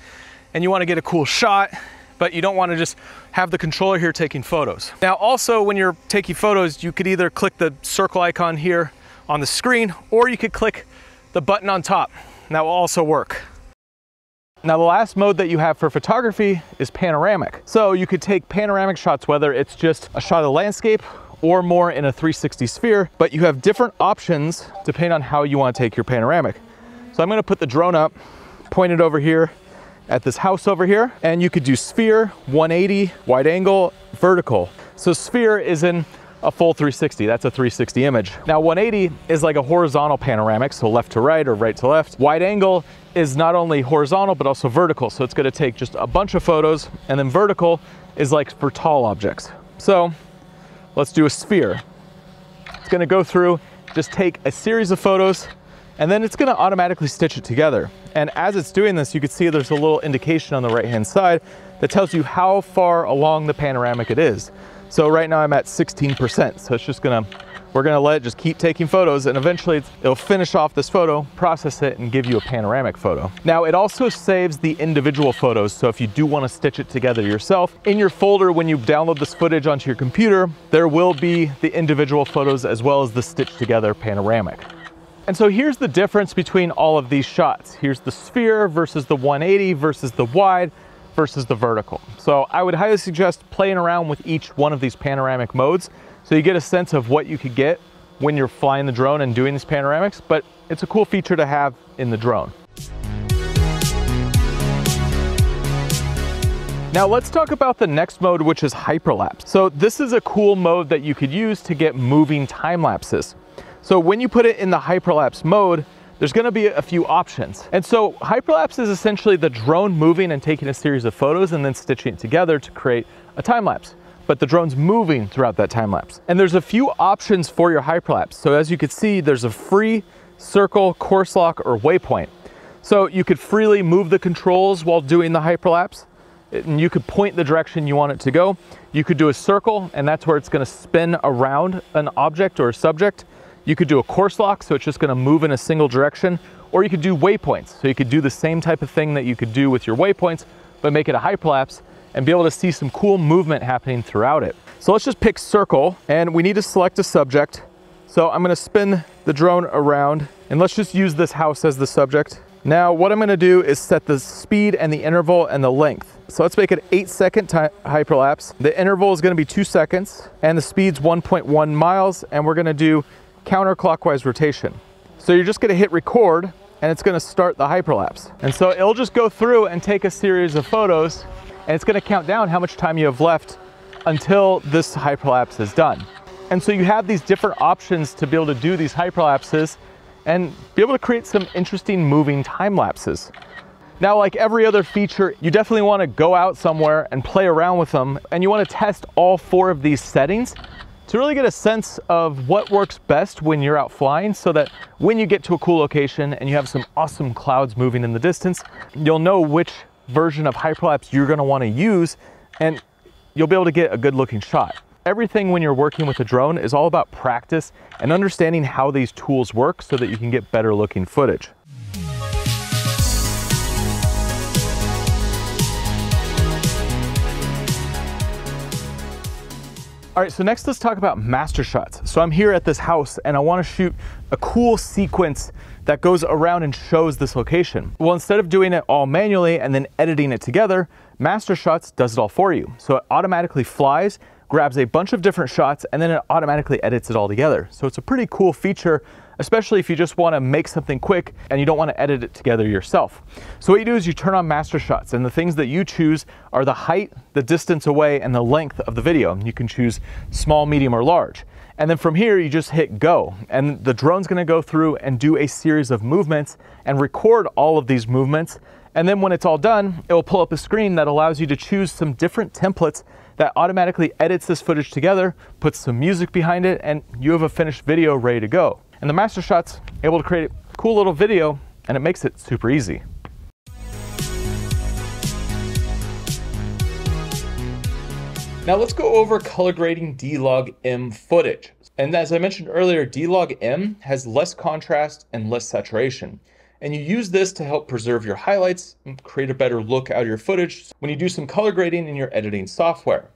and you want to get a cool shot, but you don't want to just have the controller here taking photos. Now also when you're taking photos, you could either click the circle icon here on the screen, or you could click the button on top, and that will also work. Now the last mode that you have for photography is panoramic. So you could take panoramic shots, whether it's just a shot of the landscape or more in a 360 sphere, but you have different options depending on how you want to take your panoramic. So I'm gonna put the drone up, point it over here at this house over here, and you could do sphere, 180, wide angle, vertical. So sphere is in a full 360, that's a 360 image. Now 180 is like a horizontal panoramic, so left to right or right to left. Wide angle is not only horizontal, but also vertical. So it's gonna take just a bunch of photos, and then vertical is like for tall objects. So let's do a sphere. It's gonna go through, just take a series of photos, and then it's gonna automatically stitch it together. And as it's doing this, you can see there's a little indication on the right-hand side that tells you how far along the panoramic it is. So right now I'm at 16%, so it's just we're gonna let it just keep taking photos, and eventually it'll finish off this photo, process it, and give you a panoramic photo. Now it also saves the individual photos, so if you do wanna stitch it together yourself, in your folder when you download this footage onto your computer, there will be the individual photos as well as the stitched together panoramic. And so here's the difference between all of these shots. Here's the sphere versus the 180 versus the wide versus the vertical. So I would highly suggest playing around with each one of these panoramic modes so you get a sense of what you could get when you're flying the drone and doing these panoramics, but it's a cool feature to have in the drone. Now let's talk about the next mode, which is hyperlapse. So this is a cool mode that you could use to get moving time lapses. So when you put it in the hyperlapse mode, there's gonna be a few options. And so hyperlapse is essentially the drone moving and taking a series of photos and then stitching it together to create a time lapse. But the drone's moving throughout that time lapse. And there's a few options for your hyperlapse. So as you can see, there's a free, circle, course lock, or waypoint. So you could freely move the controls while doing the hyperlapse, and you could point the direction you want it to go. You could do a circle, and that's where it's gonna spin around an object or a subject. You could do a course lock, so it's just gonna move in a single direction, or you could do waypoints. So you could do the same type of thing that you could do with your waypoints, but make it a hyperlapse and be able to see some cool movement happening throughout it. So let's just pick circle, and we need to select a subject. So I'm gonna spin the drone around, and let's just use this house as the subject. Now what I'm gonna do is set the speed and the interval and the length. So let's make it 8-second hyperlapse. The interval is gonna be 2 seconds, and the speed's 1.1 miles, and we're gonna do counterclockwise rotation. So you're just gonna hit record, and it's gonna start the hyperlapse. And so it'll just go through and take a series of photos, and it's gonna count down how much time you have left until this hyperlapse is done. And so you have these different options to be able to do these hyperlapses and be able to create some interesting moving time lapses. Now, like every other feature, you definitely want to go out somewhere and play around with them, and you want to test all 4 of these settings to really get a sense of what works best when you're out flying, so that when you get to a cool location and you have some awesome clouds moving in the distance, you'll know which version of hyperlapse you're going to want to use, and you'll be able to get a good looking shot. Everything when you're working with a drone is all about practice and understanding how these tools work so that you can get better looking footage. All right, so next let's talk about master shots. So I'm here at this house and I want to shoot a cool sequence that goes around and shows this location. Well, instead of doing it all manually and then editing it together, Master Shots does it all for you. So it automatically flies, grabs a bunch of different shots, and then it automatically edits it all together. So it's a pretty cool feature, especially if you just want to make something quick and you don't want to edit it together yourself. So what you do is you turn on Master Shots, and the things that you choose are the height, the distance away, and the length of the video. You can choose small, medium, or large. And then from here, you just hit go, and the drone's gonna go through and do a series of movements and record all of these movements. And then when it's all done, it will pull up a screen that allows you to choose some different templates that automatically edits this footage together, puts some music behind it, and you have a finished video ready to go. And the Master Shot's able to create a cool little video, and it makes it super easy. Now let's go over color grading D-Log-M footage. And as I mentioned earlier, D-Log-M has less contrast and less saturation. And you use this to help preserve your highlights and create a better look out of your footage when you do some color grading in your editing software.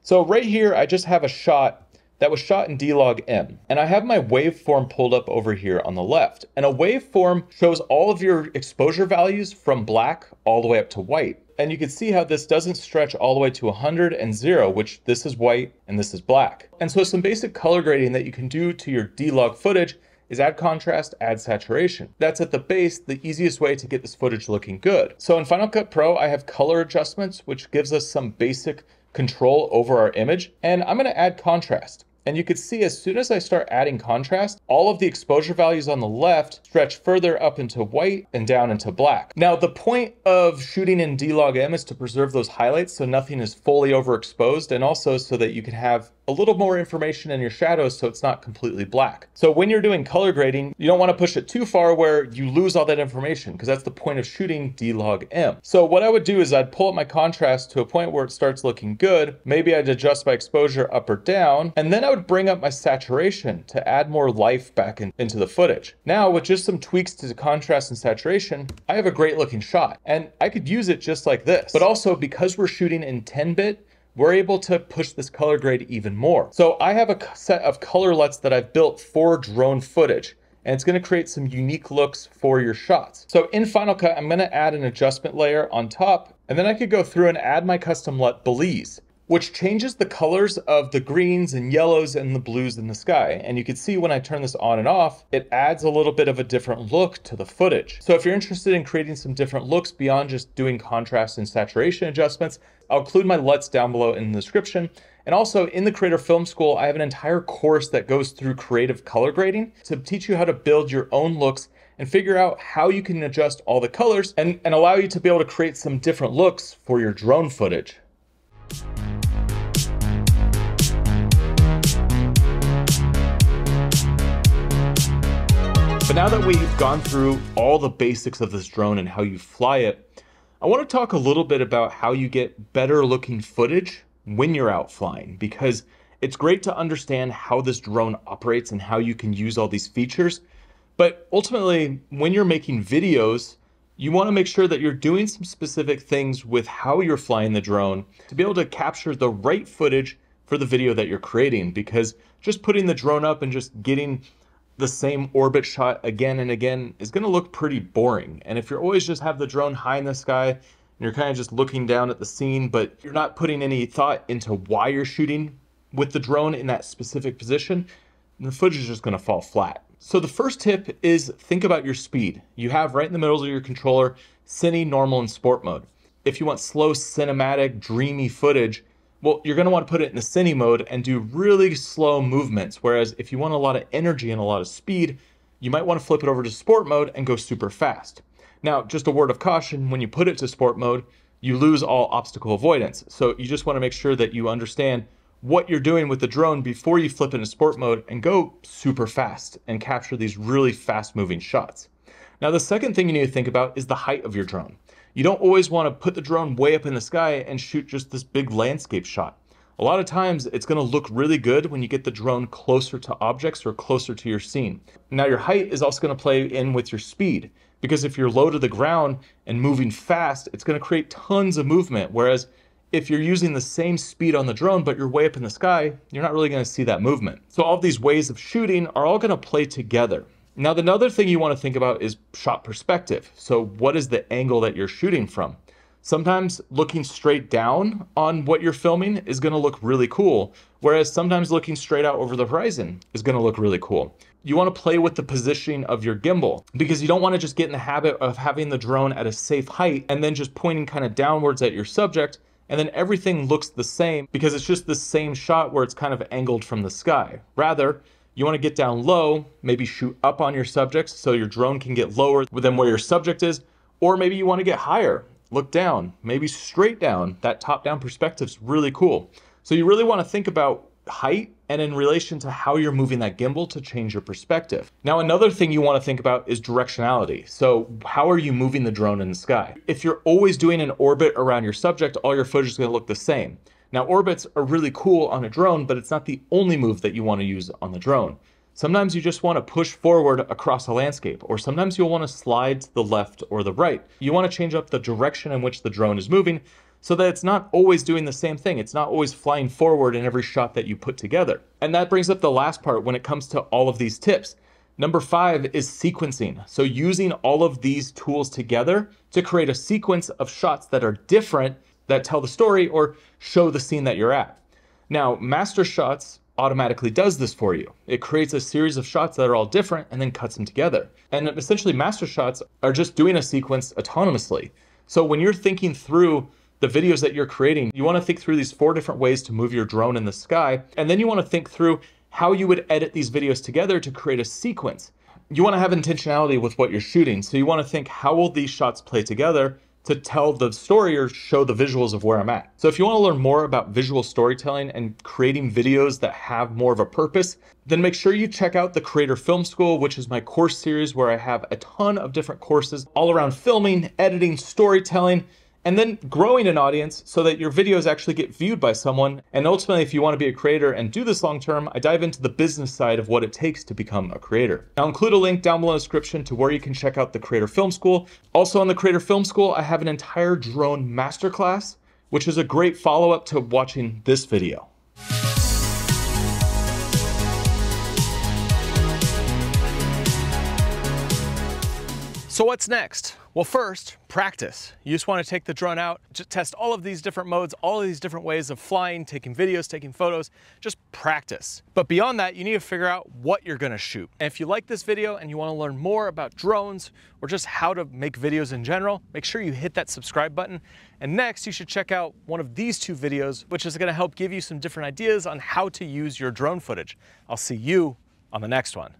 So right here, I just have a shot that was shot in D-Log-M. And I have my waveform pulled up over here on the left. And a waveform shows all of your exposure values from black all the way up to white. And you can see how this doesn't stretch all the way to 100 and 0, which this is white and this is black. And so some basic color grading that you can do to your D-Log footage is add contrast, add saturation. That's at the base, the easiest way to get this footage looking good. So in Final Cut Pro, I have color adjustments, which gives us some basic control over our image. And I'm gonna add contrast. And you can see as soon as I start adding contrast, all of the exposure values on the left stretch further up into white and down into black. Now, the point of shooting in D-Log-M is to preserve those highlights so nothing is fully overexposed, and also so that you can have a little more information in your shadows so it's not completely black. So when you're doing color grading, you don't want to push it too far where you lose all that information, because that's the point of shooting D-Log-M. So what I would do is I'd pull up my contrast to a point where it starts looking good. Maybe I'd adjust my exposure up or down, and then I would bring up my saturation to add more life back into the footage. Now, with just some tweaks to the contrast and saturation, I have a great looking shot, and I could use it just like this. But also, because we're shooting in 10-bit, we're able to push this color grade even more. So I have a set of color LUTs that I've built for drone footage, and it's gonna create some unique looks for your shots. So in Final Cut, I'm gonna add an adjustment layer on top, and then I could go through and add my custom LUT Belize, which changes the colors of the greens and yellows and the blues in the sky. And you can see when I turn this on and off, it adds a little bit of a different look to the footage. So if you're interested in creating some different looks beyond just doing contrast and saturation adjustments, I'll include my LUTs down below in the description. And also in the Creator Film School, I have an entire course that goes through creative color grading to teach you how to build your own looks and figure out how you can adjust all the colors and allow you to be able to create some different looks for your drone footage. But now that we've gone through all the basics of this drone and how you fly it, I want to talk a little bit about how you get better looking footage when you're out flying, because It's great to understand how this drone operates and how you can use all these features. But ultimately, when you're making videos, you want to make sure that you're doing some specific things with how you're flying the drone to be able to capture the right footage for the video that you're creating, because just putting the drone up and just getting the same orbit shot again and again is going to look pretty boring. And if you're always just have the drone high in the sky and you're kind of just looking down at the scene, but you're not putting any thought into why you're shooting with the drone in that specific position, the footage is just going to fall flat. So the first tip is think about your speed. You have right in the middle of your controller, Cine, Normal, and Sport mode. If you want slow, cinematic, dreamy footage, well, you're going to want to put it in the Cine mode and do really slow movements. Whereas if you want a lot of energy and a lot of speed, you might want to flip it over to Sport mode and go super fast. Now, just a word of caution, when you put it to Sport mode, you lose all obstacle avoidance. So you just want to make sure that you understand what you're doing with the drone before you flip into Sport mode and go super fast and capture these really fast moving shots. Now, the second thing you need to think about is the height of your drone. You don't always want to put the drone way up in the sky and shoot just this big landscape shot. A lot of times it's going to look really good when you get the drone closer to objects or closer to your scene. Now, your height is also going to play in with your speed, because if you're low to the ground and moving fast, it's going to create tons of movement. Whereas if you're using the same speed on the drone, but you're way up in the sky, you're not really going to see that movement. So all of these ways of shooting are all going to play together. Now, the other thing you want to think about is shot perspective. So what is the angle that you're shooting from? Sometimes looking straight down on what you're filming is going to look really cool, whereas sometimes looking straight out over the horizon is going to look really cool. You want to play with the positioning of your gimbal, because you don't want to just get in the habit of having the drone at a safe height and then just pointing kind of downwards at your subject, and then everything looks the same because it's just the same shot where it's kind of angled from the sky. Rather, you want to get down low, maybe shoot up on your subject so your drone can get lower than where your subject is, or maybe you want to get higher, look down, maybe straight down. That top-down perspective is really cool. So you really want to think about height and in relation to how you're moving that gimbal to change your perspective. Now, another thing you want to think about is directionality. So how are you moving the drone in the sky? If you're always doing an orbit around your subject, all your footage is going to look the same. Now, orbits are really cool on a drone, but it's not the only move that you want to use on the drone. Sometimes you just want to push forward across a landscape, or sometimes you'll want to slide to the left or the right. You want to change up the direction in which the drone is moving so that it's not always doing the same thing. It's not always flying forward in every shot that you put together. And that brings up the last part when it comes to all of these tips. Number 5 is sequencing. So using all of these tools together to create a sequence of shots that are different, that tell the story or show the scene that you're at. Now, Master Shots automatically does this for you. It creates a series of shots that are all different and then cuts them together. And essentially, Master Shots are just doing a sequence autonomously. So when you're thinking through the videos that you're creating, you want to think through these 4 different ways to move your drone in the sky. And then you want to think through how you would edit these videos together to create a sequence. You want to have intentionality with what you're shooting. So you want to think, how will these shots play together to tell the story or show the visuals of where I'm at? So if you want to learn more about visual storytelling and creating videos that have more of a purpose, then make sure you check out the Creator Film School, which is my course series where I have a ton of different courses all around filming, editing, storytelling, and then growing an audience so that your videos actually get viewed by someone. And ultimately, if you want to be a creator and do this long term, I dive into the business side of what it takes to become a creator. I'll include a link down below in the description to where you can check out the Creator Film School. Also on the Creator Film School, I have an entire drone masterclass, which is a great follow-up to watching this video. So what's next? Well, first, practice. You just want to take the drone out, just test all of these different modes, all of these different ways of flying, taking videos, taking photos, just practice. But beyond that, you need to figure out what you're gonna shoot. And if you like this video and you want to learn more about drones or just how to make videos in general, make sure you hit that subscribe button. And next, you should check out one of these 2 videos, which is gonna help give you some different ideas on how to use your drone footage. I'll see you on the next one.